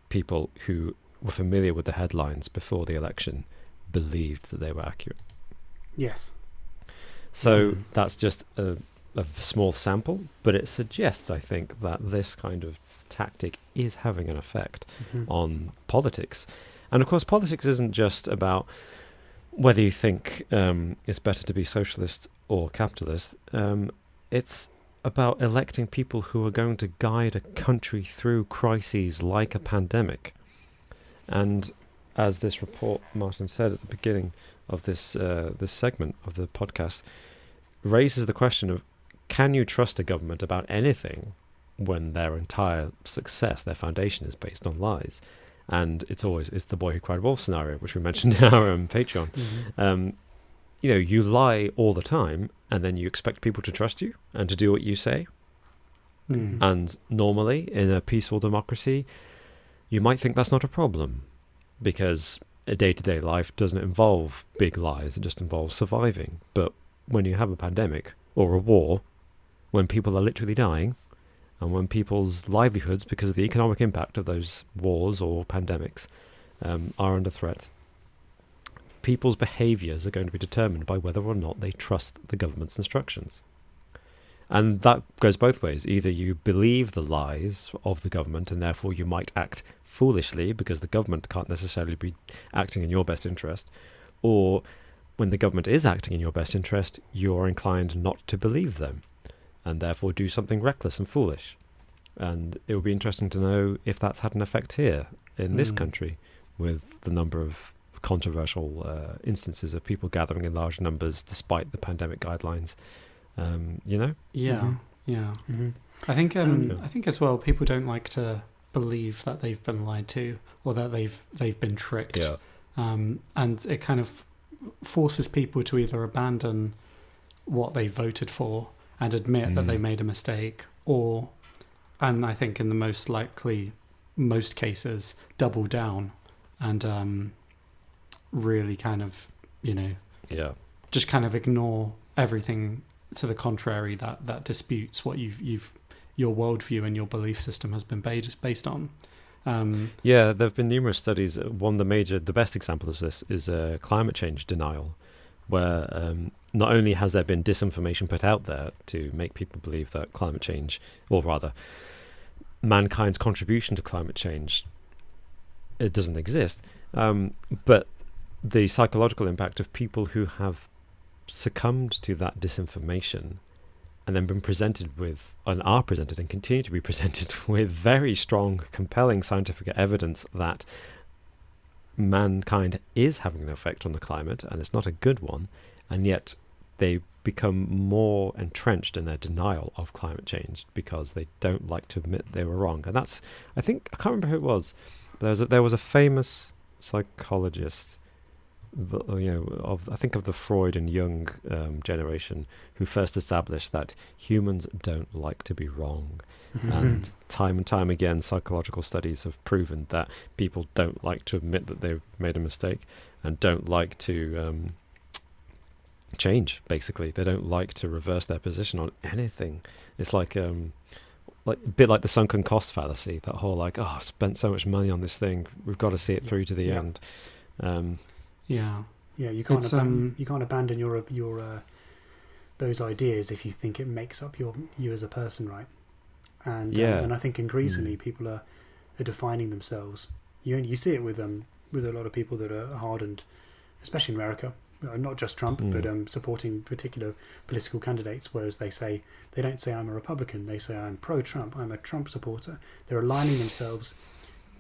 people who were familiar with the headlines before the election believed that they were accurate. Yes. So that's just a small sample, but it suggests, I think, that this kind of tactic is having an effect on politics. And of course, politics isn't just about whether you think it's better to be socialist or capitalist. It's about electing people who are going to guide a country through crises like a pandemic. And as this report, Martin said at the beginning of this segment of the podcast, raises the question of, can you trust a government about anything when their entire success, their foundation, is based on lies? And it's the boy who cried wolf scenario, which we mentioned in our Patreon. You lie all the time, and then you expect people to trust you and to do what you say. And normally, in a peaceful democracy, you might think that's not a problem, because a day-to-day life doesn't involve big lies. It just involves surviving. But when you have a pandemic or a war, when people are literally dying, and when people's livelihoods, because of the economic impact of those wars or pandemics, are under threat, people's behaviours are going to be determined by whether or not they trust the government's instructions. And that goes both ways. Either you believe the lies of the government, and therefore you might act foolishly because the government can't necessarily be acting in your best interest, or when the government is acting in your best interest, you're inclined not to believe them, and therefore do something reckless and foolish. And it would be interesting to know if that's had an effect here in this country, with the number of controversial instances of people gathering in large numbers despite the pandemic guidelines. I think as well, people don't like to believe that they've been lied to, or that they've been tricked. And it kind of forces people to either abandon what they voted for and admit that they made a mistake, or, and I think in the most cases, double down and really kind of, just kind of ignore everything to the contrary that disputes what your worldview and your belief system has been based on. There have been numerous studies. The best example of this is climate change denial, where not only has there been disinformation put out there to make people believe that climate change, or rather mankind's contribution to climate change, it doesn't exist, but the psychological impact of people who have succumbed to that disinformation and then been presented with, and are presented and continue to be presented with, very strong, compelling scientific evidence that mankind is having an effect on the climate, and it's not a good one, and yet they become more entrenched in their denial of climate change because they don't like to admit they were wrong. And that's, I can't remember who it was, but there was a famous psychologist, I think of the Freud and Jung generation, who first established that humans don't like to be wrong. And time again, psychological studies have proven that people don't like to admit that they've made a mistake, and don't like to change. Basically, they don't like to reverse their position on anything. It's like a bit like the sunken cost fallacy. That whole I've spent so much money on this thing, we've got to see it through to the end. You can't abandon your those ideas if you think it makes up you as a person, right? And I think increasingly people are defining themselves. You see it with a lot of people that are hardened, especially in America, not just Trump, but supporting particular political candidates. Whereas they don't say I'm a Republican, they say I'm pro-Trump, I'm a Trump supporter. They're aligning themselves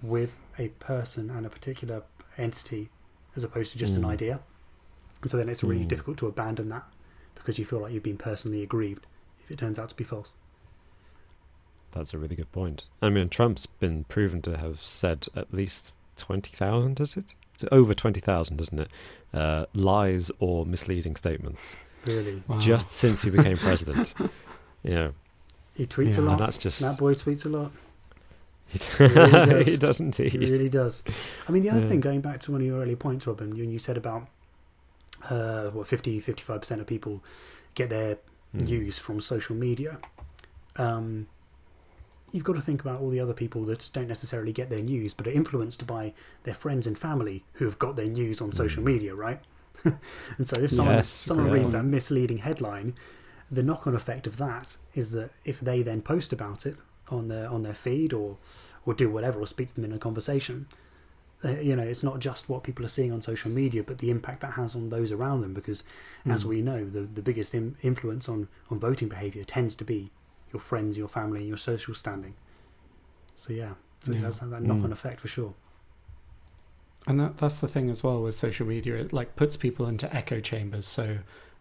with a person and a particular entity, as opposed to just an idea. And so then it's really difficult to abandon that, because you feel like you've been personally aggrieved if it turns out to be false. That's a really good point. I mean, Trump's been proven to have said at least 20,000, is it? It's over 20,000, isn't it? Lies or misleading statements. Really? Wow. Just since he became president. He tweets a lot. That's just, that boy tweets a lot. It really does. It does indeed. It really does. I mean, the other Yeah. thing, going back to one of your earlier points, Robin, you said about 55% of people get their news from social media. You've got to think about all the other people that don't necessarily get their news, but are influenced by their friends and family who have got their news on social media, right? And so if someone reads that misleading headline, the knock-on effect of that is that if they then post about it on their feed or do whatever, or speak to them in a conversation, it's not just what people are seeing on social media, but the impact that has on those around them, because as we know, the biggest influence on voting behaviour tends to be your friends, your family, and your social standing. So it has that knock-on effect for sure. And that's the thing as well with social media. It like puts people into echo chambers. So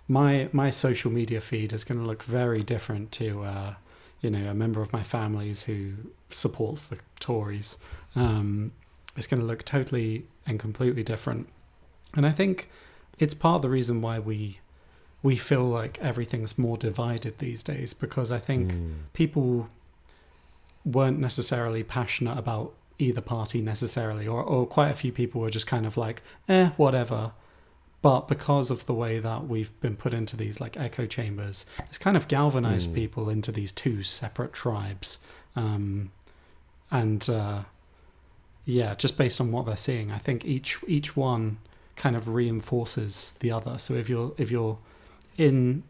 my social media feed is going to look very different to a member of my family's who supports the Tories. It's going to look totally and completely different. And I think it's part of the reason why we feel like everything's more divided these days, because I think people weren't necessarily passionate about either party necessarily, or quite a few people were just kind of like, whatever. But because of the way that we've been put into these like echo chambers, it's kind of galvanized people into these two separate tribes. Just based on what they're seeing, I think each one kind of reinforces the other. So if you're in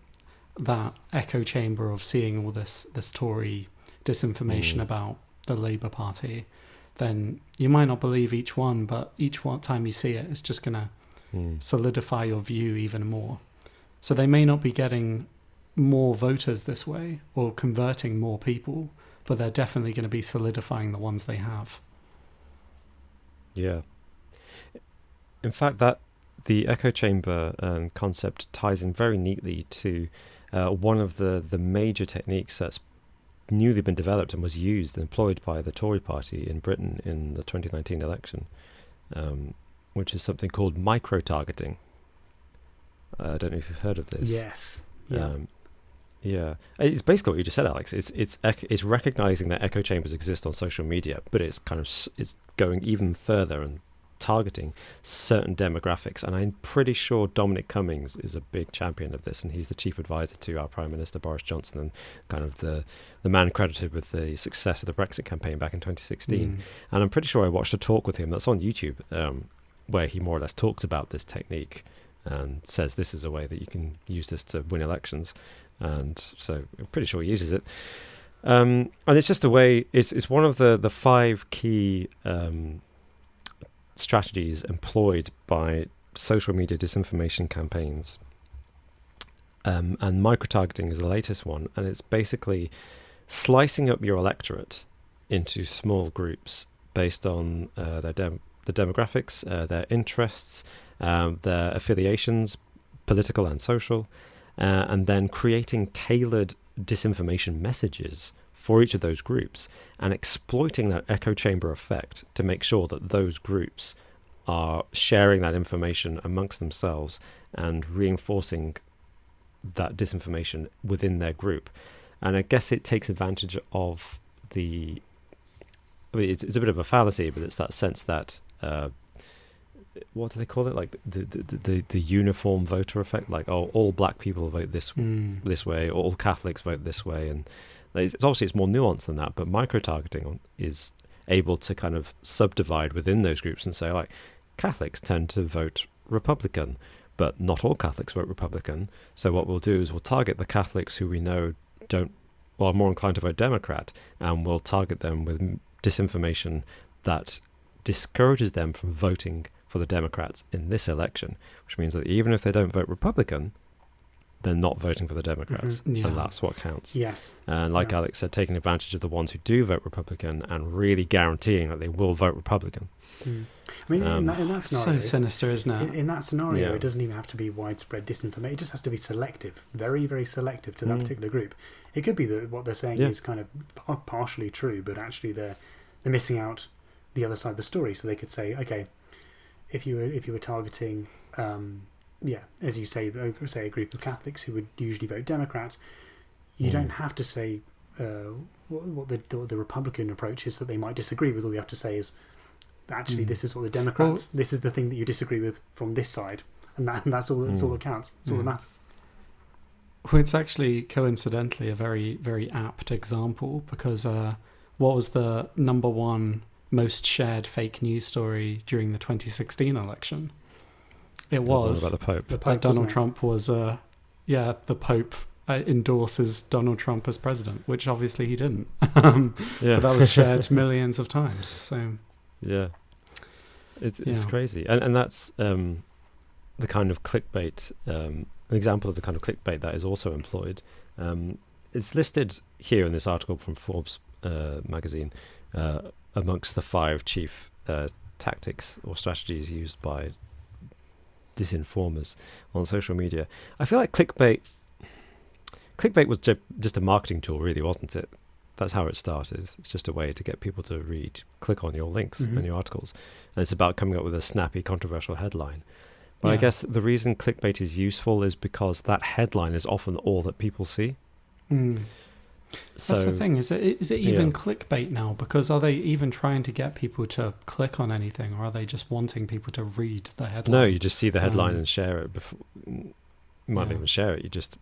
that echo chamber of seeing all this Tory disinformation about the Labour Party, then you might not believe each one, but each time you see it, it's just going to solidify your view even more. So they may not be getting more voters this way or converting more people, but they're definitely going to be solidifying the ones they have. Yeah. In fact, that the echo chamber concept ties in very neatly to one of the major techniques that's newly been developed and was used and employed by the Tory party in Britain in the 2019 election, which is something called micro-targeting. I don't know if you've heard of this. Yes. Yeah. It's basically what you just said, Alex. It's recognizing that echo chambers exist on social media, but it's going even further and targeting certain demographics. And I'm pretty sure Dominic Cummings is a big champion of this, and he's the chief advisor to our Prime Minister Boris Johnson, and kind of the man credited with the success of the Brexit campaign back in 2016. And I'm pretty sure I watched a talk with him that's on YouTube, where he more or less talks about this technique and says this is a way that you can use this to win elections. And so I'm pretty sure he uses it. And it's just a way, it's one of the 5 key strategies employed by social media disinformation campaigns. And micro-targeting is the latest one. And it's basically slicing up your electorate into small groups based on the demographics, their interests, their affiliations, political and social, and then creating tailored disinformation messages for each of those groups and exploiting that echo chamber effect to make sure that those groups are sharing that information amongst themselves and reinforcing that disinformation within their group. And I guess it takes advantage of it's a bit of a fallacy, but it's that sense that what do they call it? Like the uniform voter effect. Like, all black people vote this way, or all Catholics vote this way, and it's more nuanced than that. But micro-targeting is able to kind of subdivide within those groups and say, like, Catholics tend to vote Republican, but not all Catholics vote Republican. So what we'll do is we'll target the Catholics who we know are more inclined to vote Democrat, and we'll target them with disinformation that discourages them from voting for the Democrats in this election, which means that even if they don't vote Republican, they're not voting for the Democrats, and that's what counts. Yes. And like Alex said, taking advantage of the ones who do vote Republican and really guaranteeing that they will vote Republican. I mean, in that scenario, so sinister, isn't it? In that scenario, it doesn't even have to be widespread disinformation. It just has to be selective, very, very selective to that particular group. It could be that what they're saying is kind of partially true, but actually they're missing out the other side of the story. So they could say, okay, if you were targeting, as you say a group of Catholics who would usually vote Democrat, you don't have to say, what the Republican approach is that they might disagree with. All you have to say is, actually, this is what the Democrats. This is the thing that you disagree with from this side, and that's all. That's all that counts. That's all that matters. Well, it's actually coincidentally a very, very apt example because what was the number one most shared fake news story during the 2016 election? It was about the Pope. That Donald Trump was, the Pope endorses Donald Trump as president, which obviously he didn't. But that was shared millions of times. So it's crazy, and that's the kind of clickbait. An example of the kind of clickbait that is also employed. It's listed here in this article from Forbes magazine amongst the 5 chief tactics or strategies used by disinformers on social media. I feel like clickbait was just a marketing tool, really, wasn't it? That's how it started. It's just a way to get people to click on your links and your articles. And it's about coming up with a snappy, controversial headline. But I guess the reason clickbait is useful is because that headline is often all that people see. So, that's the thing. Is it even clickbait now? Because are they even trying to get people to click on anything, or are they just wanting people to read the headline? No, you just see the headline and share it. You might not even share it. You just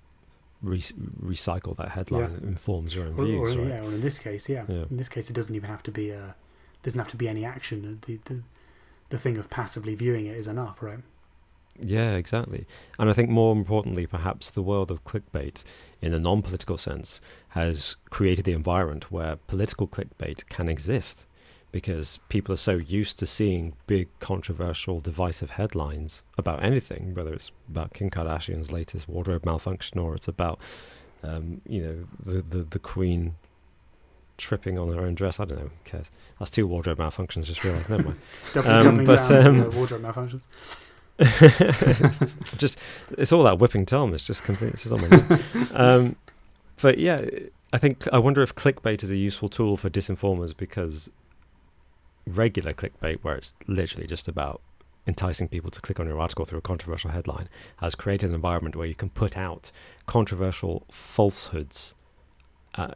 recycle that headline. It informs your own views. Right? Or in this case, in this case, it doesn't even have to be any action. The thing of passively viewing it is enough, right? Yeah, exactly. And I think more importantly, perhaps the world of clickbait in a non-political sense has created the environment where political clickbait can exist because people are so used to seeing big, controversial, divisive headlines about anything, whether it's about Kim Kardashian's latest wardrobe malfunction or it's about, the Queen tripping on her own dress. I don't know, who cares? That's 2 wardrobe malfunctions, just realised, never mind. Doubling down wardrobe malfunctions. It's all that whipping Tom. It's just complete. It's just on my name. But yeah, I wonder if clickbait is a useful tool for disinformers because regular clickbait, where it's literally just about enticing people to click on your article through a controversial headline, has created an environment where you can put out controversial falsehoods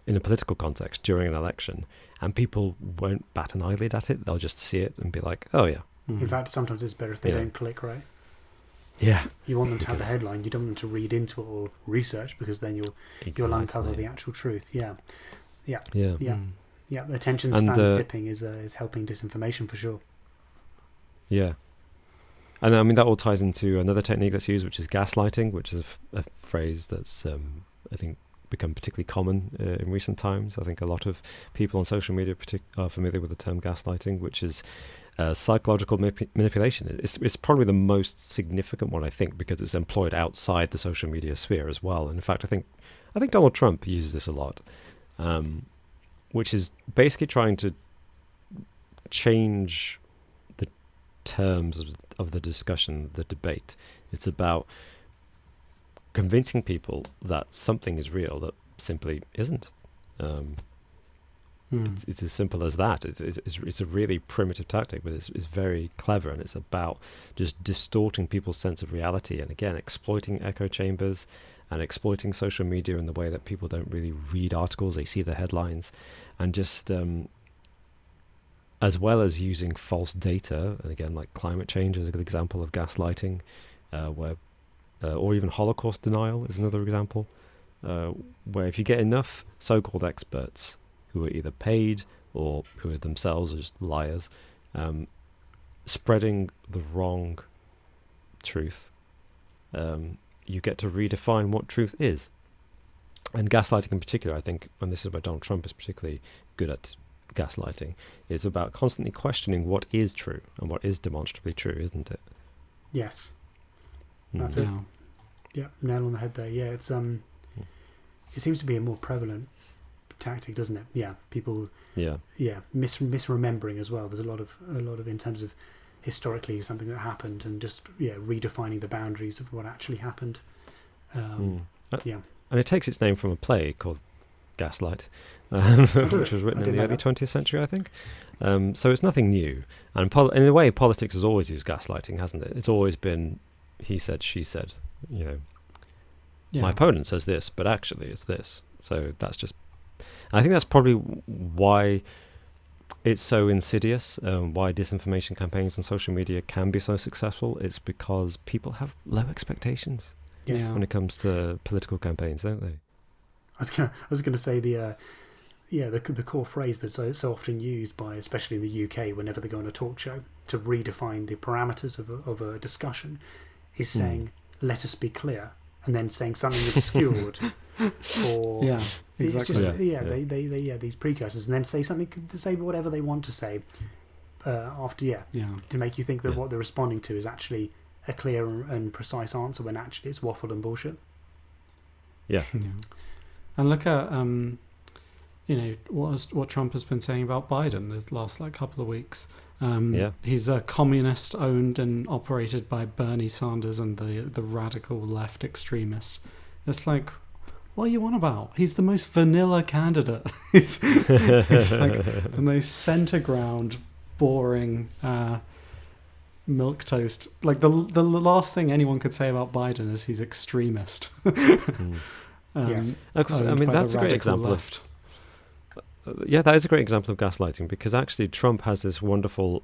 in a political context during an election, and people won't bat an eyelid at it. They'll just see it and be like, "Oh yeah." In fact, sometimes it's better if they don't click, right? Yeah. You want them to have the headline. You don't want them to read into it or research because then you'll uncover the actual truth. Yeah. Attention span dipping is helping disinformation for sure. Yeah. And I mean, that all ties into another technique that's used, which is gaslighting, which is a phrase that's, I think, become particularly common in recent times. I think a lot of people on social media are familiar with the term gaslighting, which is psychological manipulation. It's probably the most significant one, I think, because it's employed outside the social media sphere as well. And in fact, I think Donald Trump uses this a lot, which is basically trying to change the terms of the discussion, the debate. It's about convincing people that something is real that simply isn't. It's as simple as that. It's a really primitive tactic, but it's very clever, and it's about just distorting people's sense of reality, and again, exploiting echo chambers and exploiting social media in the way that people don't really read articles. They see the headlines, and just as well as using false data, and again, like climate change is a good example of gaslighting, or even Holocaust denial is another example, where if you get enough so-called experts who are either paid or who are themselves just liars, spreading the wrong truth, you get to redefine what truth is. And gaslighting in particular, I think, and this is where Donald Trump is particularly good at gaslighting, is about constantly questioning what is true and what is demonstrably true, isn't it? Yes. That's it. Yeah, nail on the head there. Yeah, it's it seems to be a more prevalent tactic, doesn't it? Yeah, people. Yeah, misremembering as well. There's a lot of in terms of historically something that happened, and just redefining the boundaries of what actually happened. And it takes its name from a play called Gaslight, which was written in the early 20th century, I think. So it's nothing new. And in a way, politics has always used gaslighting, hasn't it? It's always been he said, she said. My opponent says this, but actually it's this. So that's just... I think that's probably why it's so insidious, why disinformation campaigns on social media can be so successful. It's because people have low expectations when it comes to political campaigns, don't they? I was gonna say the core phrase that's so often used by, especially in the UK, whenever they go on a talk show to redefine the parameters of a discussion, is saying, "Let us be clear," and then saying something obscured, or exactly. It's just, they these precursors, and then say whatever they want to say after to make you think that what they're responding to is actually a clear and precise answer when actually it's waffle and bullshit. Yeah. And look at what Trump has been saying about Biden the last couple of weeks. He's a communist owned and operated by Bernie Sanders and the radical left extremists. It's like, what are you on about? He's the most vanilla candidate. he's like the most center ground, boring milquetoast. Like the last thing anyone could say about Biden is he's extremist. Yes, of course. I mean, that's a great example left. that is a great example of gaslighting, because actually Trump has this wonderful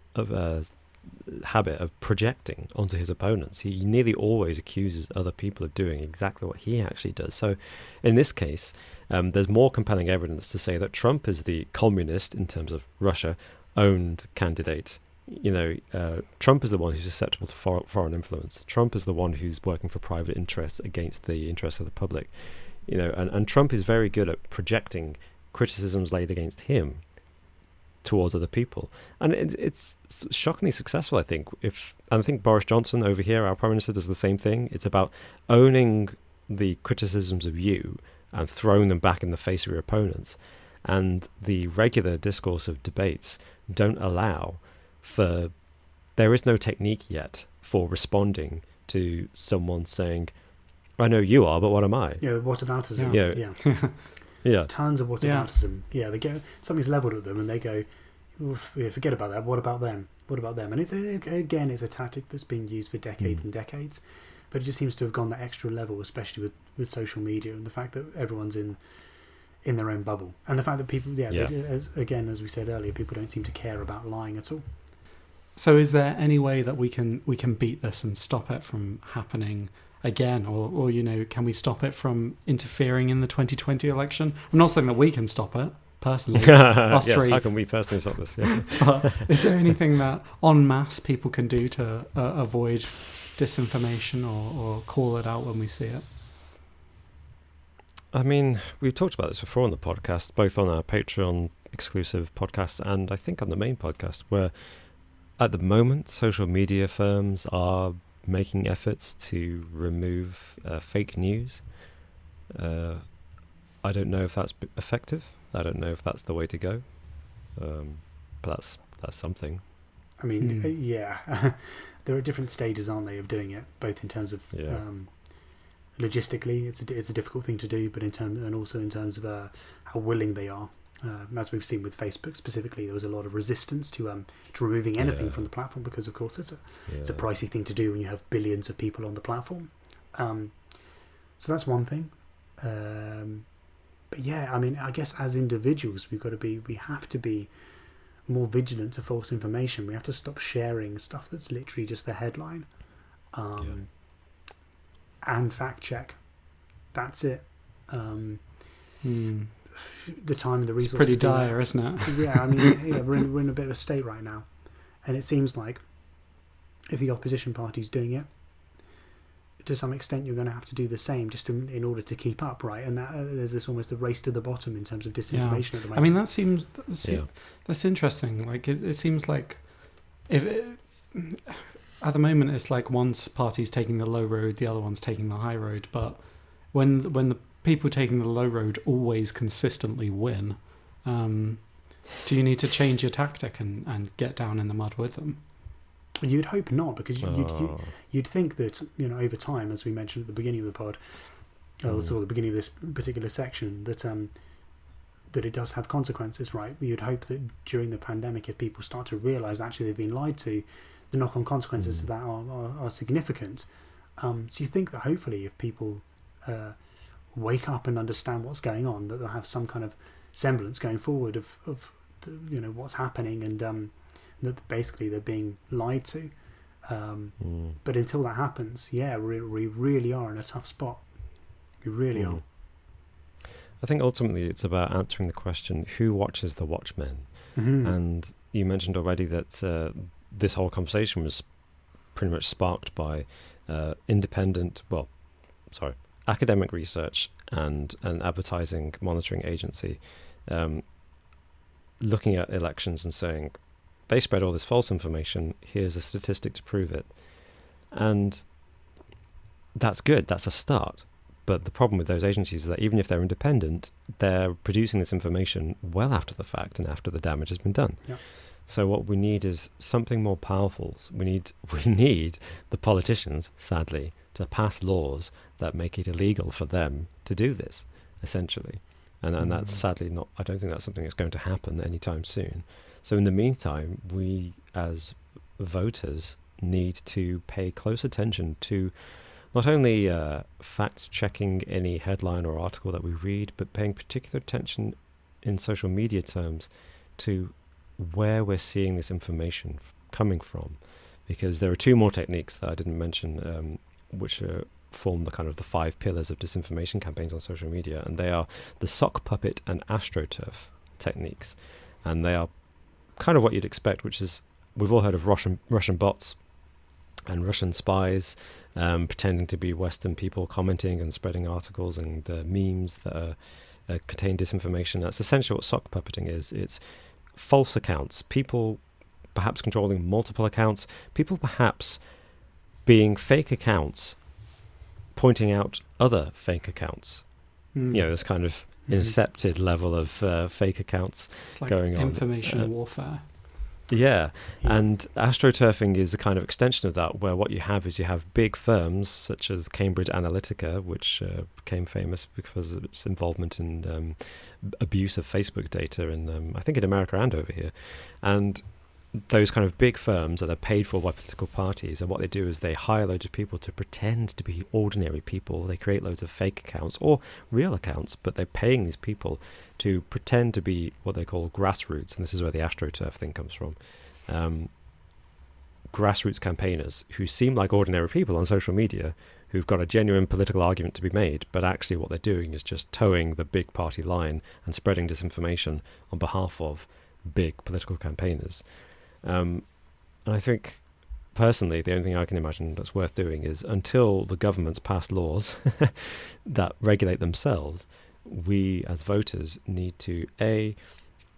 habit of projecting onto his opponents. He nearly always accuses other people of doing exactly what he actually does. So in this case, there's more compelling evidence to say that Trump is the communist, in terms of Russia, owned candidate. Trump is the one who's susceptible to foreign influence. Trump is the one who's working for private interests against the interests of the public. And Trump is very good at projecting criticisms laid against him towards other people, and it's shockingly successful, I think. I think Boris Johnson over here, our Prime Minister, does the same thing. It's about owning the criticisms of you and throwing them back in the face of your opponents. And the regular discourse of debates don't allow for... There is no technique yet for responding to someone saying, "I know you are, but what am I?" Yeah, whataboutism. Yeah. There's tons of whataboutism. Yeah, they go, something's levelled at them, and they go, "Forget about that. What about them? What about them?" And it's a tactic that's been used for decades and decades, but it just seems to have gone that extra level, especially with social media and the fact that everyone's in their own bubble, and the fact that people, as we said earlier, people don't seem to care about lying at all. So, is there any way that we can beat this and stop it from happening again, or can we stop it from interfering in the 2020 election? I'm not saying that we can stop it personally. Yes, how can we personally stop this? Yeah. But is there anything that en masse people can do to avoid disinformation or call it out when we see it? I mean, we've talked about this before on the podcast, both on our Patreon exclusive podcast and I think on the main podcast, where at the moment social media firms are making efforts to remove fake news. I don't know if that's effective. I don't know if that's the way to go. But that's something. I mean, there are different stages, aren't they, of doing it, both in terms of logistically, it's a difficult thing to do, but also in terms of how willing they are. As we've seen with Facebook specifically, there was a lot of resistance to removing anything from the platform, because of course it's a pricey thing to do when you have billions of people on the platform. So that's one thing. But yeah, I mean, I guess as individuals, we have to be more vigilant to false information. We have to stop sharing stuff that's literally just the headline, and fact check. That's it. The time and the resources. It's pretty dire, isn't it? Yeah, I mean, we're in a bit of a state right now, and it seems like if the opposition party's doing it, to some extent, you're going to have to do the same just in order to keep up, right? And there's this almost a race to the bottom in terms of disinformation at the moment. I mean, that's interesting. Like it seems like at the moment it's like one party's taking the low road, the other one's taking the high road. But when the people taking the low road always consistently win, do you need to change your tactic and get down in the mud with them? You'd hope not, because you'd think that, over time, as we mentioned at the beginning of the pod, or the beginning of this particular section, that it does have consequences, right? You'd hope that during the pandemic, if people start to realise actually they've been lied to, the knock-on consequences to that are significant. So you think that hopefully if people wake up and understand what's going on, that they'll have some kind of semblance going forward of what's happening, and that basically they're being lied to. But until that happens, we really are in a tough spot. We really are. I think ultimately it's about answering the question, who watches the watchmen? And you mentioned already that this whole conversation was pretty much sparked by academic research and an advertising monitoring agency looking at elections and saying, they spread all this false information, here's a statistic to prove it. And that's good, that's a start. But the problem with those agencies is that even if they're independent, they're producing this information well after the fact and after the damage has been done. Yep. So what we need is something more powerful. We need the politicians, sadly, to pass laws that make it illegal for them to do this, essentially. And that's sadly not, I don't think that's something that's going to happen anytime soon. So in the meantime, we as voters need to pay close attention to not only fact-checking any headline or article that we read, but paying particular attention in social media terms to where we're seeing this information coming from. Because there are two more techniques that I didn't mention, which form the kind of the 5 pillars of disinformation campaigns on social media, and they are the sock puppet and astroturf techniques. And they are kind of what you'd expect, which is, we've all heard of Russian bots and Russian spies pretending to be Western people commenting and spreading articles and memes that contain disinformation. That's essentially what sock puppeting is. It's false accounts, people perhaps controlling multiple accounts, people perhaps being fake accounts pointing out other fake accounts. This kind of incepted level of fake accounts going on. Information warfare. Yeah, and astroturfing is a kind of extension of that, where what you have is you have big firms such as Cambridge Analytica, which became famous because of its involvement in abuse of Facebook data, I think in America and over here. And those kind of big firms that are paid for by political parties, and what they do is they hire loads of people to pretend to be ordinary people. They create loads of fake accounts or real accounts, but they're paying these people to pretend to be what they call grassroots, and this is where the astroturf thing comes from. Grassroots campaigners who seem like ordinary people on social media, who've got a genuine political argument to be made, but actually what they're doing is just towing the big party line and spreading disinformation on behalf of big political campaigners. And I think, personally, the only thing I can imagine that's worth doing is, until the governments pass laws that regulate themselves, we as voters need to, A,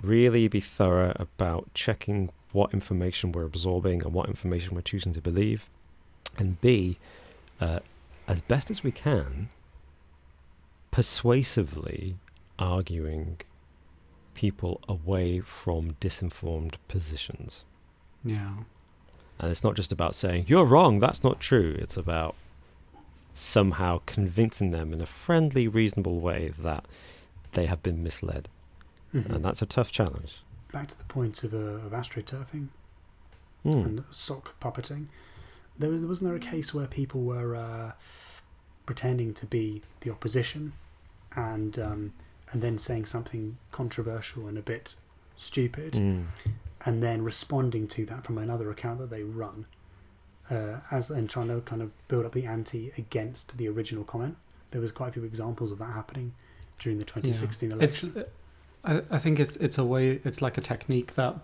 really be thorough about checking what information we're absorbing and what information we're choosing to believe, and B, as best as we can, persuasively arguing people away from disinformed positions. Yeah. And it's not just about saying, you're wrong, that's not true. It's about somehow convincing them in a friendly, reasonable way that they have been misled. And that's a tough challenge. Back to the point of astroturfing and sock puppeting. Wasn't there a case where people were pretending to be the opposition and then saying something controversial and a bit stupid, and then responding to that from another account that they run, and trying to kind of build up the ante against the original comment? There was quite a few examples of that happening during the 2016 election. I think it's a way. It's like a technique that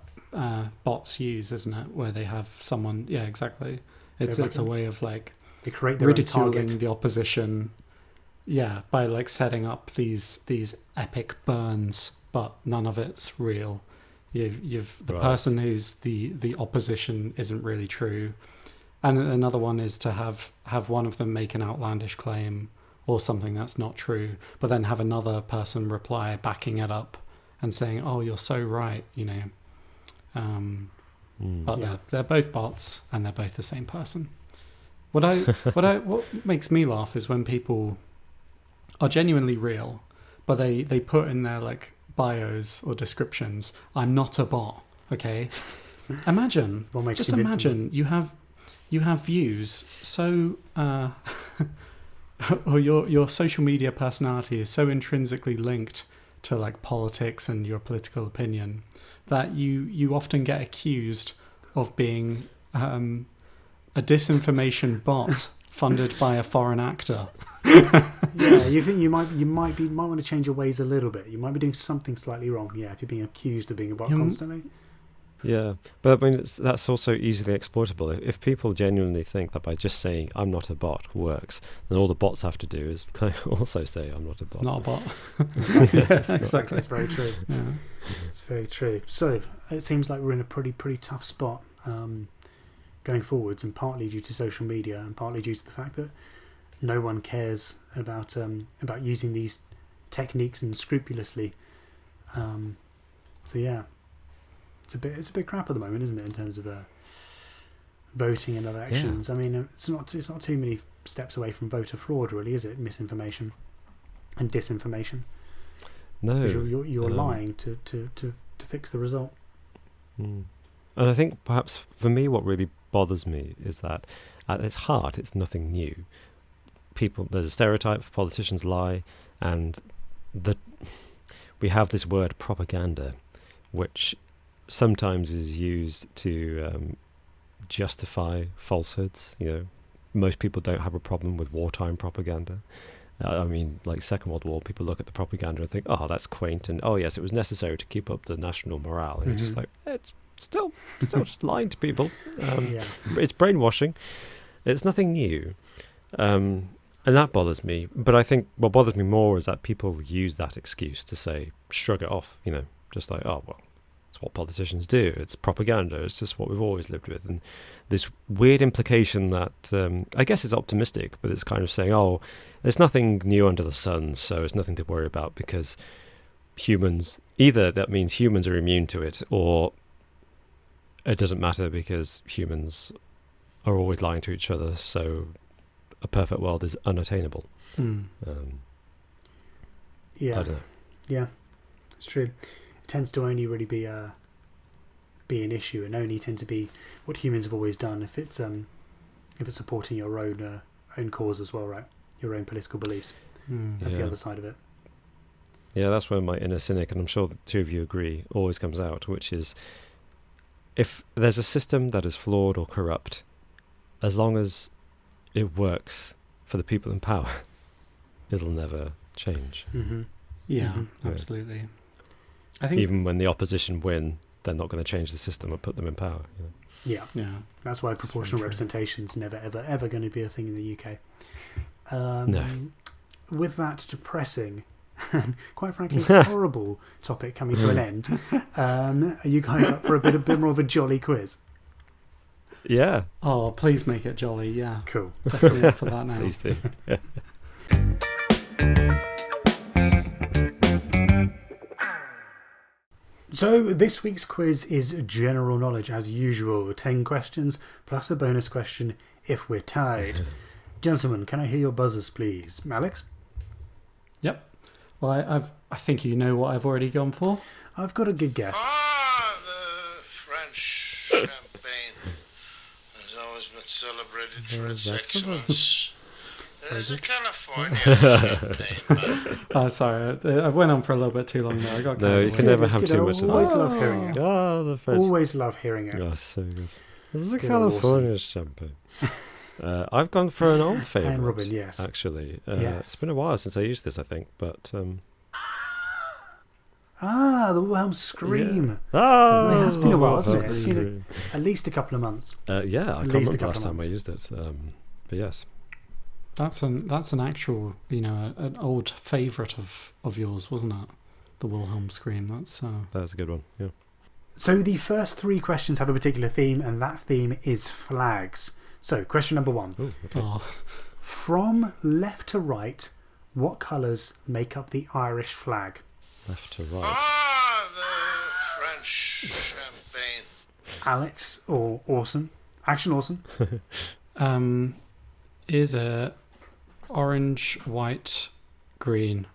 bots use, isn't it? Where they have someone. Yeah, exactly. It's a way of like they create their ridiculing the opposition. Yeah, by like setting up these epic burns, but none of it's real. You've the person who's the opposition isn't really true, and another one is to have one of them make an outlandish claim or something that's not true, but then have another person reply backing it up and saying, "Oh, you're so right," But they're both bots and they're both the same person. What makes me laugh is when people are genuinely real, but they put in their like bios or descriptions, "I'm not a bot." Okay, imagine you have views so or your social media personality is so intrinsically linked to like politics and your political opinion, that you often get accused of being a disinformation bot funded by a foreign actor. Yeah, you think you might want to change your ways a little bit. You might be doing something slightly wrong. Yeah, if you're being accused of being a bot constantly. Yeah, but I mean that's also easily exploitable. If people genuinely think that by just saying "I'm not a bot" works, then all the bots have to do is also say "I'm not a bot." Not a bot. Exactly. It's very true. Yeah. It's very true. So it seems like we're in a pretty tough spot going forwards, and partly due to social media, and partly due to the fact that no one cares about using these techniques and scrupulously. So yeah. It's a bit crap at the moment, isn't it, in terms of voting and elections? Yeah. I mean, it's not too many steps away from voter fraud, really, is it? Misinformation and disinformation. No, because you're lying to fix the result. And I think perhaps for me, what really bothers me is that at its heart, it's nothing new. There's a stereotype: politicians lie, and we have this word propaganda, which sometimes is used to justify falsehoods. Most people don't have a problem with wartime propaganda. I mean, like Second World War, people look at the propaganda and think, "Oh, that's quaint," and "Oh, yes, it was necessary to keep up the national morale." And it's just like, it's still just lying to people. It's brainwashing. It's nothing new, and that bothers me. But I think what bothers me more is that people use that excuse to shrug it off. Just like, "Oh, well, it's what politicians do. It's propaganda. It's just what we've always lived with." And this weird implication that I guess it's optimistic, but it's kind of saying, "Oh, there's nothing new under the sun, so it's nothing to worry about because humans." Either that means humans are immune to it, or it doesn't matter because humans are always lying to each other. So a perfect world is unattainable. Yeah, I don't know. Yeah, it's true. It tends to only really be an issue, and only tend to be what humans have always done if it's supporting your own cause as well, right? Your own political beliefs. That's the other side of it. Yeah, that's where my inner cynic, and I'm sure the two of you agree, always comes out, which is if there's a system that is flawed or corrupt, as long as it works for the people in power, it'll never change. Yeah, absolutely. I think even when the opposition win, they're not going to change the system or put them in power. Yeah. That's why proportional representation's never ever going to be a thing in the UK. No. With that depressing and quite frankly horrible topic coming to an end, are you guys up for a bit more of a jolly quiz? Yeah. Oh, please make it jolly. Yeah. Cool. Definitely up for that now. Please do. So this week's quiz is general knowledge as usual. 10 questions plus a bonus question if we're tied. Gentlemen, can I hear your buzzers, please? Alex? Yep. Well, I think you know what I've already gone for. I've got a good guess. The French champagne has always been celebrated for its excellence. There's a California champagne. Oh, sorry. I went on for a little bit too long there. I got No, you can never have too much of Always that. love hearing it. Oh, the French. Always love hearing it. Oh, so good. This is a Good, California champagne. I've gone for an old favourite. And Robin, yes. Actually. Yes. It's been a while since I used this, I think, but... the Wilhelm scream. Yeah. Oh, It has been a while, hasn't it? It's scream. been at least a couple of months. Yeah, I At can't least a remember couple last of time I months. used it. But yes. That's an actual, an old favourite of yours, wasn't it? The Wilhelm scream. That's a good one, yeah. So the first 3 questions have a particular theme, and that theme is flags. So, question number 1. Ooh, okay. Oh. From left to right, what colours make up the Irish flag? Left to right. The French champagne. Alex or Orson? Action Orson? Is it orange, white, green?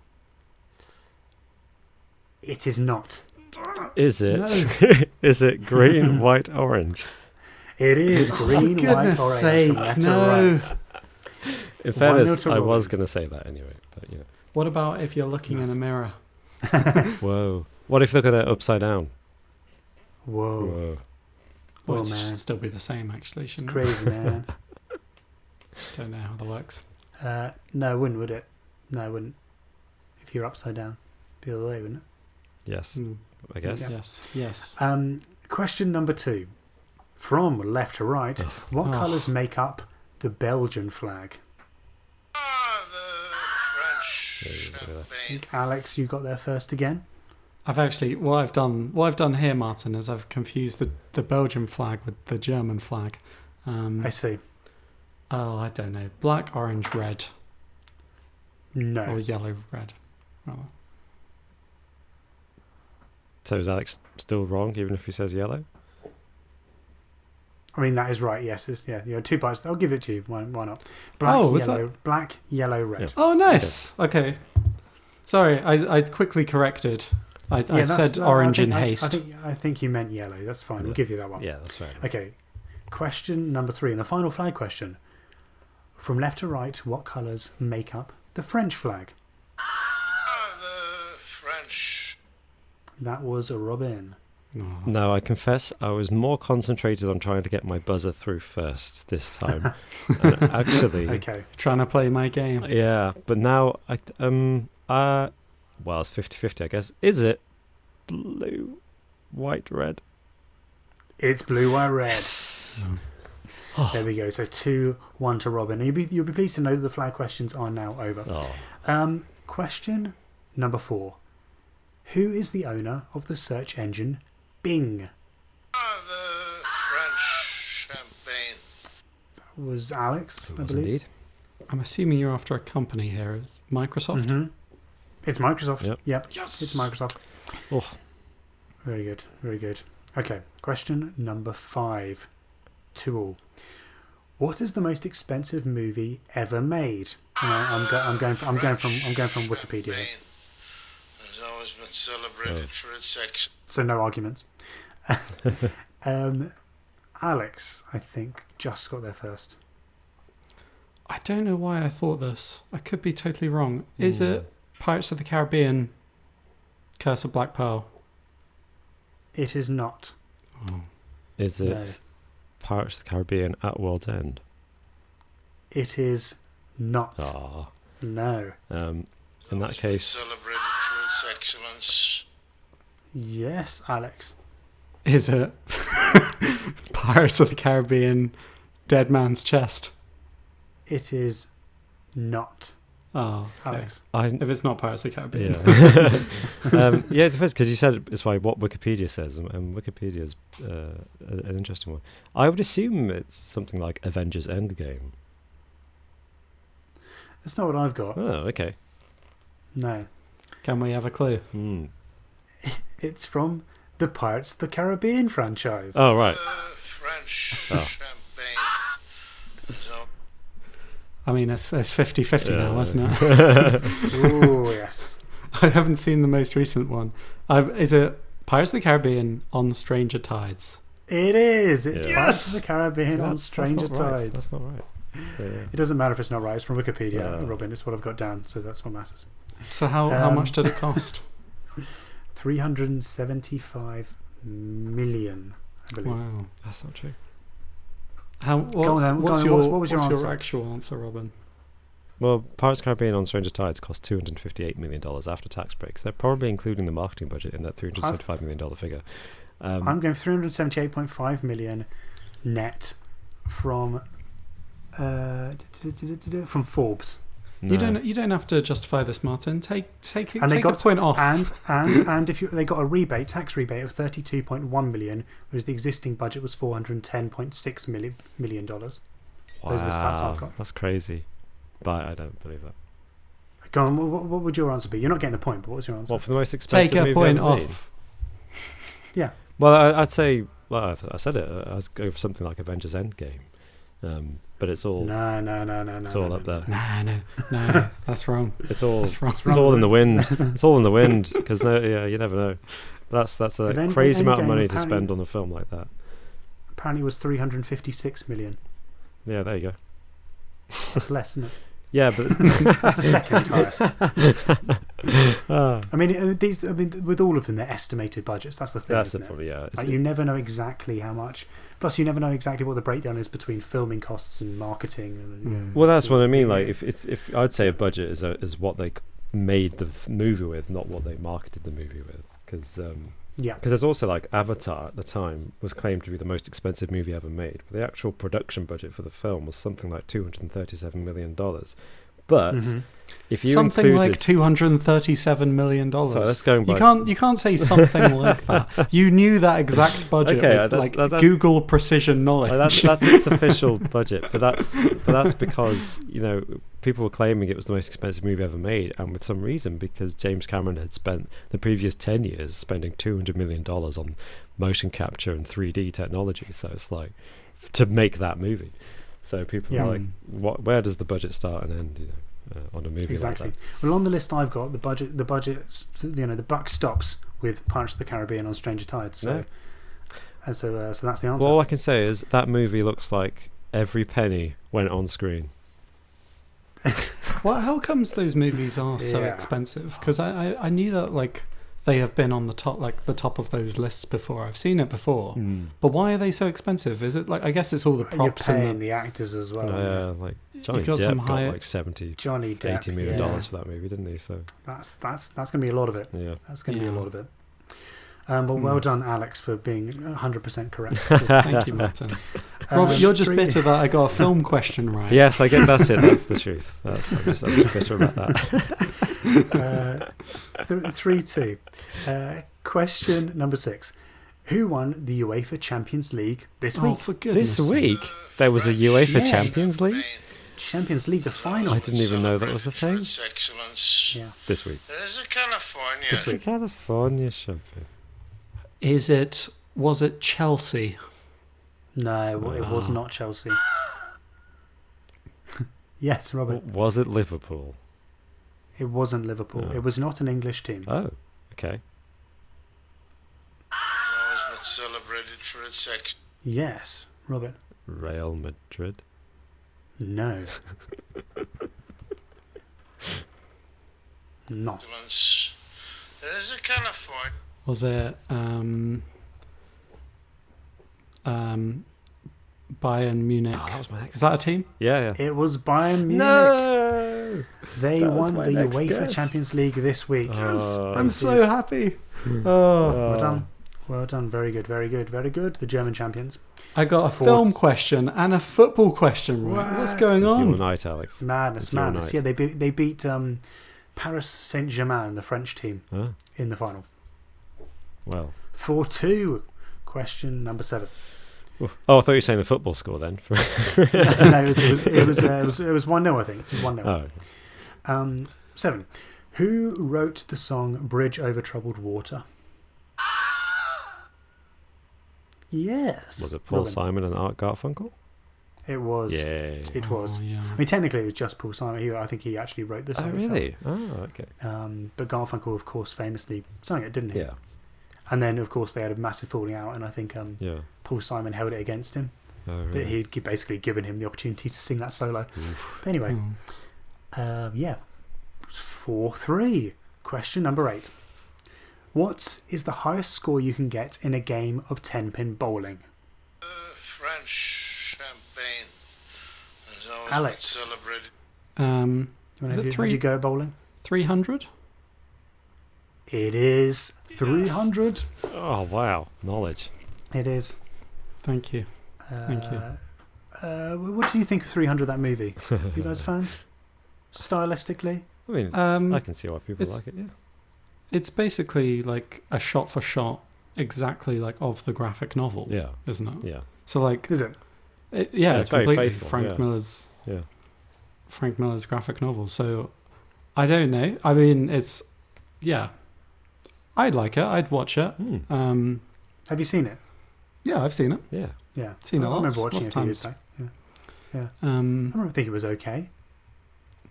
It is not. Is it? No. Is it green, white, orange? It is green, white, goodness orange. sake, from left no. to right. In fairness, 1-0 to I was Robin. going to say that anyway, but yeah. What about if you're looking in a mirror? Whoa. What if they got it upside down? Whoa. Whoa. Well, Oh, it man. should still be the same, actually. It's Shouldn't crazy, man. it? Don't know how that works. No, it wouldn't, would it? No, it wouldn't. If you're upside down. Be the other way, wouldn't Yes, Hmm. I guess. Yeah. Yes. it? Question number 2. From left to right, what Oh. colours make up the Belgian flag? The French Yeah, champagne. Alex, you got there first again. I've actually what I've done here, Martin, is I've confused the Belgian flag with the German flag. I see. I don't know. Black, orange, red, No. or yellow, red. rather. So is Alex still wrong, even if he says yellow? I mean, that is right, yes. You had 2 parts. I'll give it to you. Why not? Black, Oh, was yellow, black, yellow, red. Yeah. Oh, nice. Okay. Sorry, I quickly corrected. I that's- said orange in I haste. I think you meant yellow. That's fine. We'll Yeah. give you that one. Yeah, that's fair enough. Okay. Question number 3, and the final flag question. From left to right, what colours make up the French flag? The French. That was a Robin. Oh. No, I confess I was more concentrated on trying to get my buzzer through first this time. And actually, Okay. Trying to play my game. yeah, but now well, it's 50-50, I guess. Is it blue, white, red? It's blue, white, red. Oh. There we go. So 2-1 to Robin. You'll be pleased to know that the flag questions are now over. Oh. Question number 4. Who is the owner of the search engine Bing? The French champagne. That was Alex, It I was believe. indeed. I'm assuming you're after a company here. It's Microsoft. Mhm. It's Microsoft. Yep. Yep. Yes. It's Microsoft. Oh. Very good. Very good. Okay. Question number 5. 2-all. What is the most expensive movie ever made? And I'm going from Wikipedia. Champagne has always been celebrated for its sex. So no arguments. Alex, I think, just got there first. I don't know why I thought this. I could be totally wrong. Is it Pirates of the Caribbean, Curse of Black Pearl? It is not. Oh. Is it No. Pirates of the Caribbean at World's End? It is not. Ah. No. In that Always been case, celebrated for its excellence. Yes, Alex. Is it Pirates of the Caribbean, Dead Man's Chest? It is not. Oh, okay. Alex. If it's not Pirates of the Caribbean. Yeah. Yeah, it depends, because you said it's like what Wikipedia says, and Wikipedia is an interesting one. I would assume it's something like Avengers Endgame. That's not what I've got. Oh, okay. No. Can we have a clue? Hmm. It's from the Pirates of the Caribbean franchise. Oh, right. French Oh. champagne has always I mean, it's 50-50 now, isn't it? Oh, yes. I haven't seen the most recent one. Is it Pirates of the Caribbean on Stranger Tides? It is. It's Yeah. Pirates of the Caribbean on That's Stranger not right. Tides. That's not right. Yeah. It doesn't matter if it's not right. It's from Wikipedia, No. Robin. It's what I've got down, so that's what matters. So how Um, much did it cost? 375 million, I believe. Wow. That's not true. What's then, what's go on, your, what was your what's answer? your actual answer, Robin? Well, Pirates of the Caribbean on Stranger Tides cost $258 million after tax breaks. They're probably including the marketing budget in that $375 million figure. I'm going 378.5 million net from Forbes. No. You don't have to justify this, Martin. Take And they a got point off. and if they got a tax rebate of 32.1 million, whereas the existing budget was 410.6 million dollars. Those are the stats I've got. That's crazy. But I don't believe that. Go on. What would your answer be? You're not getting the point, but what's your answer? What, for the most expensive Take a movie point ever made? off. Yeah. Well, I'd say, I said it. I'd go for something like Avengers Endgame. But it's all No. it's all up there. No, that's wrong. It's all That's wrong. it's all in the wind. It's all in the wind because you never know. That's a crazy amount of Endgame money to apparently- spend on a film like that. Apparently, it was 356 million. Yeah, there you go. That's less, isn't it? Yeah, but That's the second highest. I mean, with all of them, they're estimated budgets. That's the thing. that's the isn't it? problem. Yeah, Like, you never know exactly how much. Plus, you never know exactly what the breakdown is between filming costs and marketing. And, well, that's what I mean. Like, if I'd say a budget is what they made the movie with, not what they marketed the movie with, because there's also like Avatar at the time was claimed to be the most expensive movie ever made, but the actual production budget for the film was something like $237 million. But if you something included, like $237 million. so that's going by. You can't say something like that. You knew that exact budget with that's Google precision knowledge. That's its official budget, but that's because people were claiming it was the most expensive movie ever made, and with some reason, because James Cameron had spent the previous 10 years spending $200 million on motion capture and 3D technology. So it's like to make that movie. So people are like, where does the budget start and end? On a movie exactly. like that. Well, on the list I've got, the budget, the buck stops with Pirates of the Caribbean on Stranger Tides. So, so that's the answer. Well, all I can say is that movie looks like every penny went on screen. Well, how comes those movies are so expensive? Because I knew that like they have been on the top of those lists before. I've seen it before, but why are they so expensive? Is it like, I guess it's all the props You're paying and the actors as well. Like Johnny got Depp got like $80 million for that movie, didn't he? So that's going to be a lot of it. Yeah, that's going to be a lot of it. But well done, Alex, for being 100% correct. Thank you, Martin. Robert, you're just bitter that I got a film question right. Yes, I get that's it. That's the truth. I'm just bitter about that. 3-2. Question number 6. Who won the UEFA Champions League this week? For goodness this week? There was a UEFA Yeah. Champions League? Champions League, the final. I didn't even know that was a thing. Excellence. Yeah. This week. There is a California. This week. California champion. Was it Chelsea? No, it was not Chelsea. Yes, Robert. Was it Liverpool? It wasn't Liverpool. No. It was not an English team. Oh, okay. Always been celebrated for its sex. Yes, Robert. Real Madrid. No. Not. Excellence. There is a California. Was it Bayern Munich? Oh, that was my next Is that a team? Yeah. It was Bayern Munich. No! They That was won my the next UEFA guess. Champions League this week. I'm so happy. Oh. Well done. Well done. Very good. Very good. Very good. The German champions. I got a film question and a football question right. What's going It's your on? night, Alex. Madness. It's your Madness. night. Yeah, they beat Paris Saint-Germain, the French team, Ah, in the final. well. 4-2. Question number 7. Oh, I thought you were saying the football score then. No, it was 1-0, I think. It was 1-0. Oh. 7. Who wrote the song Bridge Over Troubled Water? Yes. Was it Paul Robin. Simon and Art Garfunkel? It was. Yeah. It was. Oh, yeah. I mean, technically, it was just Paul Simon. I think he actually wrote the song. Oh, really? Oh, okay. But Garfunkel, of course, famously sang it, didn't he? Yeah. And then, of course, they had a massive falling out, and I think Yeah. Paul Simon held it against him. Oh, But really? he'd basically given him the opportunity to sing that solo. But anyway, yeah. 4-3. Question number 8. What is the highest score you can get in a game of 10-pin bowling? French champagne. Has always Alex. been celebrated. Is it Have you go at bowling? 300? It is 300. Oh, wow. Knowledge. It is. Thank you. Thank you. What do you think of 300, that movie? You guys fans? Stylistically? I mean, I can see why people like it, yeah. It's basically like a shot for shot, exactly like of the graphic novel. Yeah. Isn't it? Yeah. So like, Is it? It's very completely faithful, Frank yeah. Miller's graphic novel. So I don't know. I mean, I'd like it. I'd watch it. Have you seen it? Yeah, I've seen it. Yeah. Yeah. Seen it I lots. remember watching lots it a few years times. back. Yeah. I remember thinking it was okay.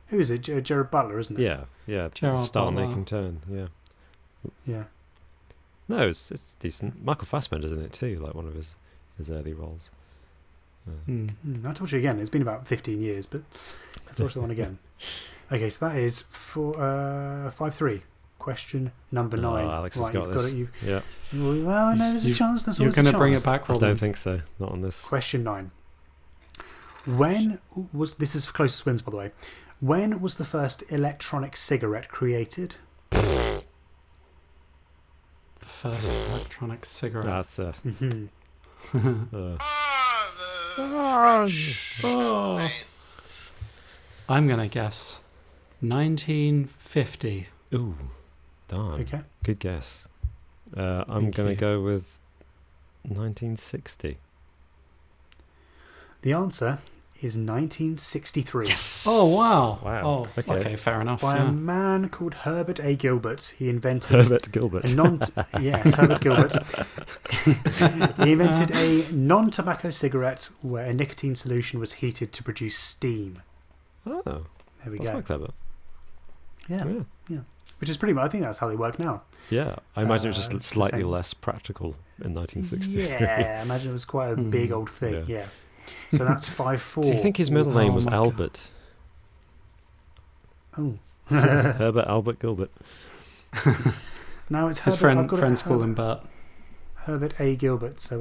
Who is it? Jared Butler, isn't it? Yeah. Yeah. Gerard Start Butler. making turn. Yeah. Yeah. No, it's decent. Michael Fassbender's in it too, like one of his early roles. I told you again. It's been about 15 years, but I've watched the one again. Okay, so that is for 5-3. Question number 9. Alex has got you've this. Got it. Well, no, there's a chance. There's always a chance. You're going to bring it back, I Robin? don't think so. Not on this. Question 9. When was this is for closest wins, by the way? When was the first electronic cigarette created? The first electronic cigarette. That's Mhm. I'm going to guess 1950. Ooh, darn. Okay. Good guess. I'm Thank going to you. go with 1960. The answer is 1963. Oh, wow. Wow. Oh, Okay. okay, fair enough. By Yeah. a man called Herbert A. Gilbert. He invented Herbert Gilbert. a yes, Herbert Gilbert. He invented a non-tobacco cigarette where a nicotine solution was heated to produce steam. Oh, There we that's go. quite clever. Yeah, Yeah. which is pretty much. I think that's how they work now. Yeah, I imagine it was the just slightly same. less practical in 1963. Yeah, I imagine it was quite a big old thing. Yeah. Yeah. So that's 5-4. Do you think his middle name Oh was my God. Albert? Oh. Herbert Albert Gilbert. Now it's His Herbert, I've got it, friends call him Bert. Herbert A. Gilbert. So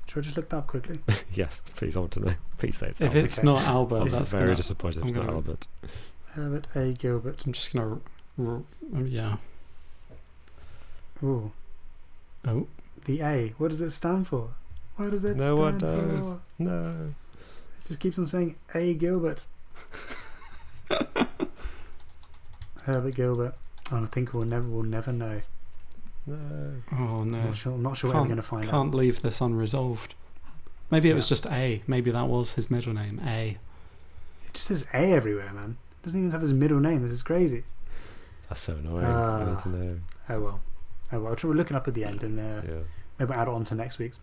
should I just look that up quickly? Yes, please, I want to know. Please say it's If Albert. it's Okay. not Albert, I'm that's very gonna, disappointed I'm it's not gonna- Albert. Herbert A. Gilbert. I'm just going to... Yeah. Ooh, Oh. the A. What does it stand for? What does it No one stand knows. for? No. It just keeps on saying A. Gilbert. Herbert Gilbert. I think we'll never know. No. Oh, no. I'm not sure what we're going to find out. Can't leave this unresolved. Maybe it was Yeah. just A. Maybe that was his middle name, A. It just says A everywhere, man. It doesn't even have his middle name. This is crazy. That's so annoying. I need to know. Oh well. We're looking up at the end and Yeah. maybe add it on to next week's.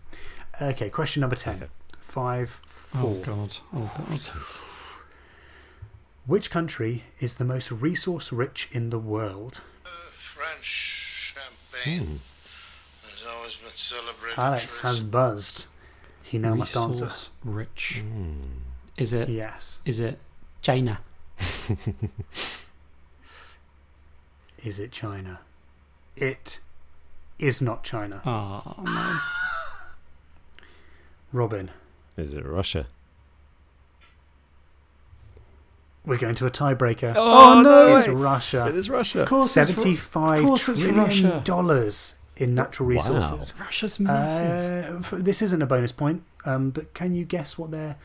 Okay, question number 10. Okay. 5-4. Oh, God. Oh, God. Which country is the most resource rich in the world? French champagne has always been celebrated. Alex for has its buzzed. He now must answer. Resource rich. Mm. Is it Yes. China? Is it China? It is not China. Oh, no. Robin, Is it Russia? we're going to a tiebreaker. Oh, no! It's Russia. It is Russia. Of course it's $75 trillion Russia. in natural Wow. resources. Russia's massive. This isn't a bonus point, but can you guess what their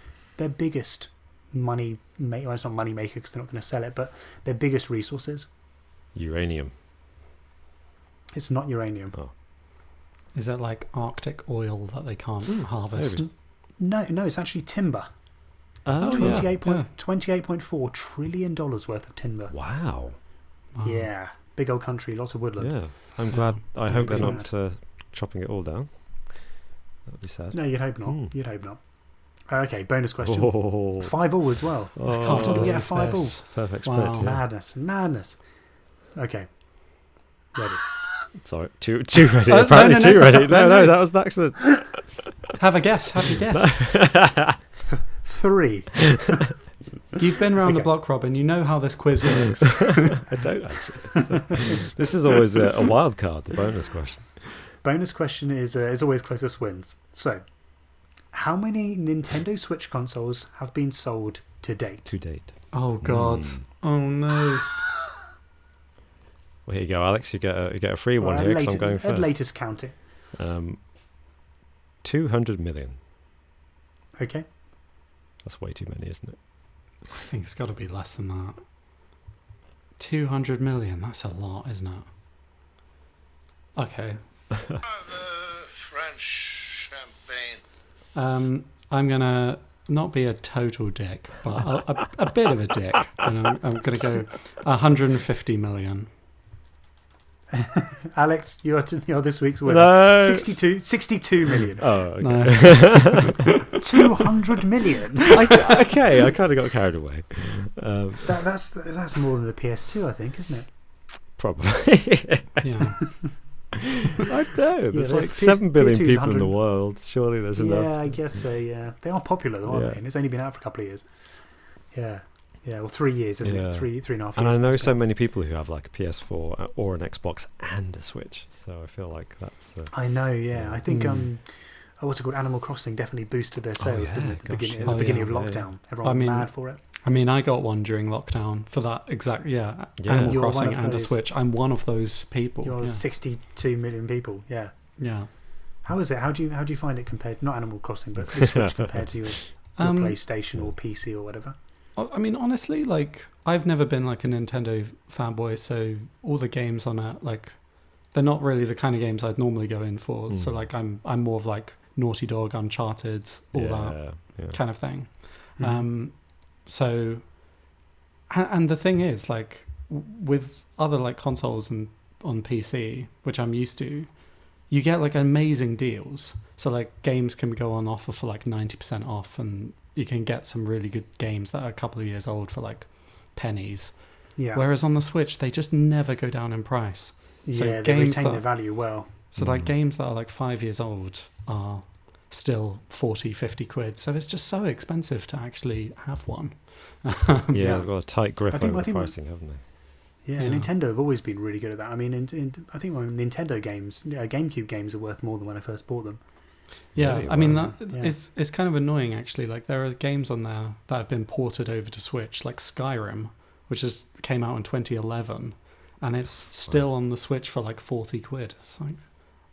biggest money maker? Well, it's not money maker because they're not going to sell it, but their biggest resource is? Uranium. It's not uranium. Oh. Is it like Arctic oil that they can't harvest? maybe. No, it's actually timber. Oh, yeah. $28.4 trillion worth of timber. Wow. Wow. Yeah, big old country, lots of woodland. Yeah. I'm glad. I hope they're Sad. not chopping it all down. That would be sad. No, you'd hope not. Mm. You'd hope not. Okay, bonus question. Oh. 5-all as well. I can't How did we believe get a 5-all? this. Perfect Wow. split. Yeah. Madness. Okay. Ready. Sorry. Too ready. No, Apparently no, too no, ready. no, No, no. that was an accident. Have a guess. 3. You've been around the Okay. block, Robin. You know how this quiz works. I don't actually. This is always a wild card, the bonus question. Bonus question is always closest wins. So, how many Nintendo Switch consoles have been sold to date? To date. Oh, God. Oh, no. Well, here you go, Alex. You get a free one here because I'm going At first. latest counting. 200 million. Okay. That's way too many, isn't it? I think it's got to be less than that. 200 million. That's a lot, isn't it? Okay. the French champagne. I'm going to not be a total dick, but a bit of a dick. And I'm going to go 150 million. Alex, you're this week's winner. No. 62 million. Oh, okay. Nice. 200 million. Okay, I kind of got carried away. That's more than the PS2, I think, isn't it? Probably. Yeah. I know. There's Yeah, like PS- 7 billion PS2's people in 100. the world. Surely there's enough. Yeah, I guess so. Yeah, they are popular though, aren't Yeah. they? And it's only been out for a couple of years. Yeah, yeah. Well, 3 years, isn't Yeah. it? Three and a half years. And I know it's so been out. many people who have like a PS4 or an Xbox and a Switch. So I feel like that's. I know. Yeah, Yeah. I think what's it called? Animal Crossing definitely boosted their sales, yeah, didn't it? At the gosh. beginning, Oh, at the beginning yeah. of Yeah, lockdown, yeah. everyone I mean, was mad for it. I mean, I got one during lockdown for that exact, Yeah. Animal You're one Crossing of and a those- Switch. I'm one of those people. You're Yeah. 62 million people. Yeah. Yeah. How is it? How do you find it compared? Not Animal Crossing, but the Switch compared to your PlayStation or PC or whatever. I mean, honestly, like, I've never been like a Nintendo fanboy, so all the games on it, like, they're not really the kind of games I'd normally go in for. So, like, I'm more of like Naughty Dog, Uncharted, all that kind of thing. Mhm. So, and the thing is, like, with other like consoles and on PC, which I'm used to, you get like amazing deals. So like games can go on offer for like 90% off, and you can get some really good games that are a couple of years old for like pennies. Yeah. Whereas on the Switch, they just never go down in price. So yeah, they games retain that- their value well. So like games that are like 5 years old are still 40, 50 quid. So it's just so expensive to actually have one. Yeah, Yeah. they've got a tight grip I think- over I think- pricing, haven't they? Yeah, Yeah. Nintendo have always been really good at that. I mean, I think my Nintendo games, GameCube games, are worth more than when I first bought them. Yeah, Really? I mean Wow. that Yeah. it's kind of annoying actually. Like there are games on there that have been ported over to Switch, like Skyrim, which came out in 2011, and it's still on the Switch for like 40 quid. It's like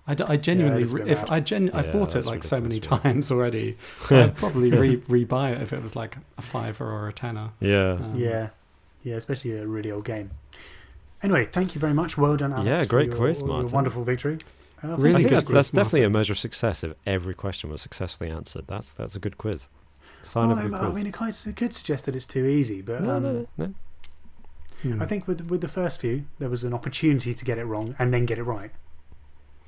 I genuinely, it's a bit if mad. I've Yeah, bought it that's like so many ridiculous, times already, I'd probably rebuy it if it was like a $5 or a $10. Yeah. Yeah, especially a really old game. Anyway, thank you very much. Well done, Alex. Yeah, for great your- quiz, your Martin. wonderful victory. Really I think good that's quiz, definitely a Martin. measure of success if every question was successfully answered. That's a good quiz. Sign Well, of a good I quiz. mean, it could suggest that it's too easy, but No. Hmm. I think with the first few, there was an opportunity to get it wrong and then get it right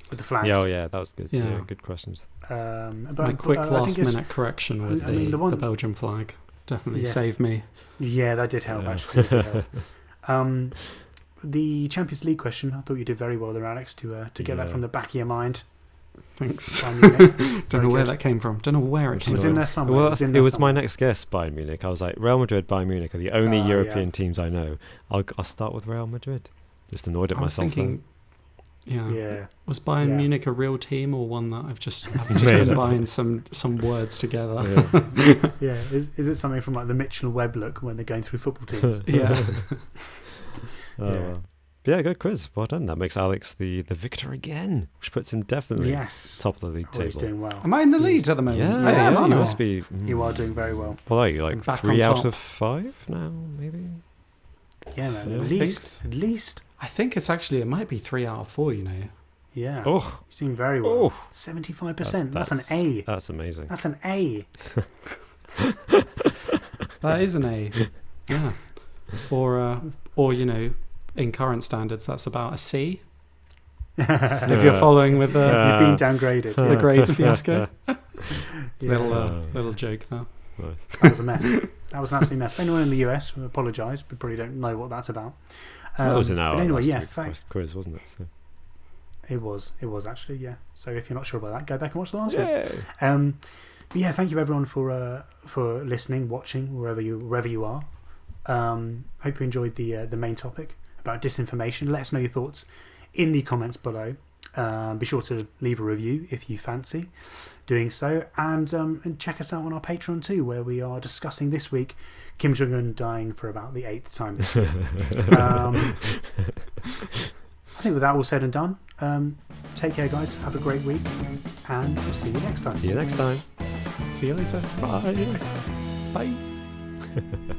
with the flags. Yeah, that was good. Yeah. Yeah, good questions. But My quick I think last it's- minute correction with I mean, the one- the Belgian flag definitely Yeah. saved me. Yeah, that did help. Yeah. Actually, that did help. The Champions League question, I thought you did very well there, Alex, to get that Yeah. from the back of your mind. Thanks. Bayern Munich. Don't know where good. that came from. Don't know where it It came was from. in there somewhere. Well, it was, in it there was my somewhere. next guess, Bayern Munich. I was like, Real Madrid, Bayern Munich are the only Ah, European yeah. teams I know. I'll start with Real Madrid. Just annoyed at I was myself. thinking, yeah. Yeah. Was Bayern Yeah. Munich a real team or one that I've just Made been up. buying some words together? Yeah. Yeah. Is it something from like the Mitchell Webb look when they're going through football teams? Yeah. Oh, Yeah. well. But yeah, good quiz. Well done. That makes Alex the victor again, which puts him definitely Yes. top of the league Oh, he's table. doing well. Am I in the He's- lead at the moment? Yeah, I am, you aren't I? must be. You are doing very well. Well, are you I'm like back 3 on out top. of 5 now, maybe? Yeah, man. Yeah. At I think least. At least. I think it might be 3 out of 4, you know. Yeah. Oh, He's doing very well. oh, 75%. That's an A. That's amazing. That's an A. That is an A. Yeah. Or you know, in current standards, that's about a C. If you're following with the You've been downgraded. the grades fiasco. Yeah. Little joke there. That was a mess. That was an absolute mess. For anyone in the US, we apologise. We probably don't know what that's about. That was an hour. But anyway, last yeah, week's quiz, wasn't it? So. it was actually, yeah. So if you're not sure about that, go back and watch the last one. Yay. But yeah, thank you everyone for listening, watching, wherever you are. Hope you enjoyed the main topic about disinformation. Let us know your thoughts in the comments below. Be sure to leave a review if you fancy doing so, and check us out on our Patreon too, where we are discussing this week Kim Jong-un dying for about the 8th time this year. I think with that all said and done, take care guys, have a great week, and we'll see you next time. See you next time. See you later. Bye. Bye.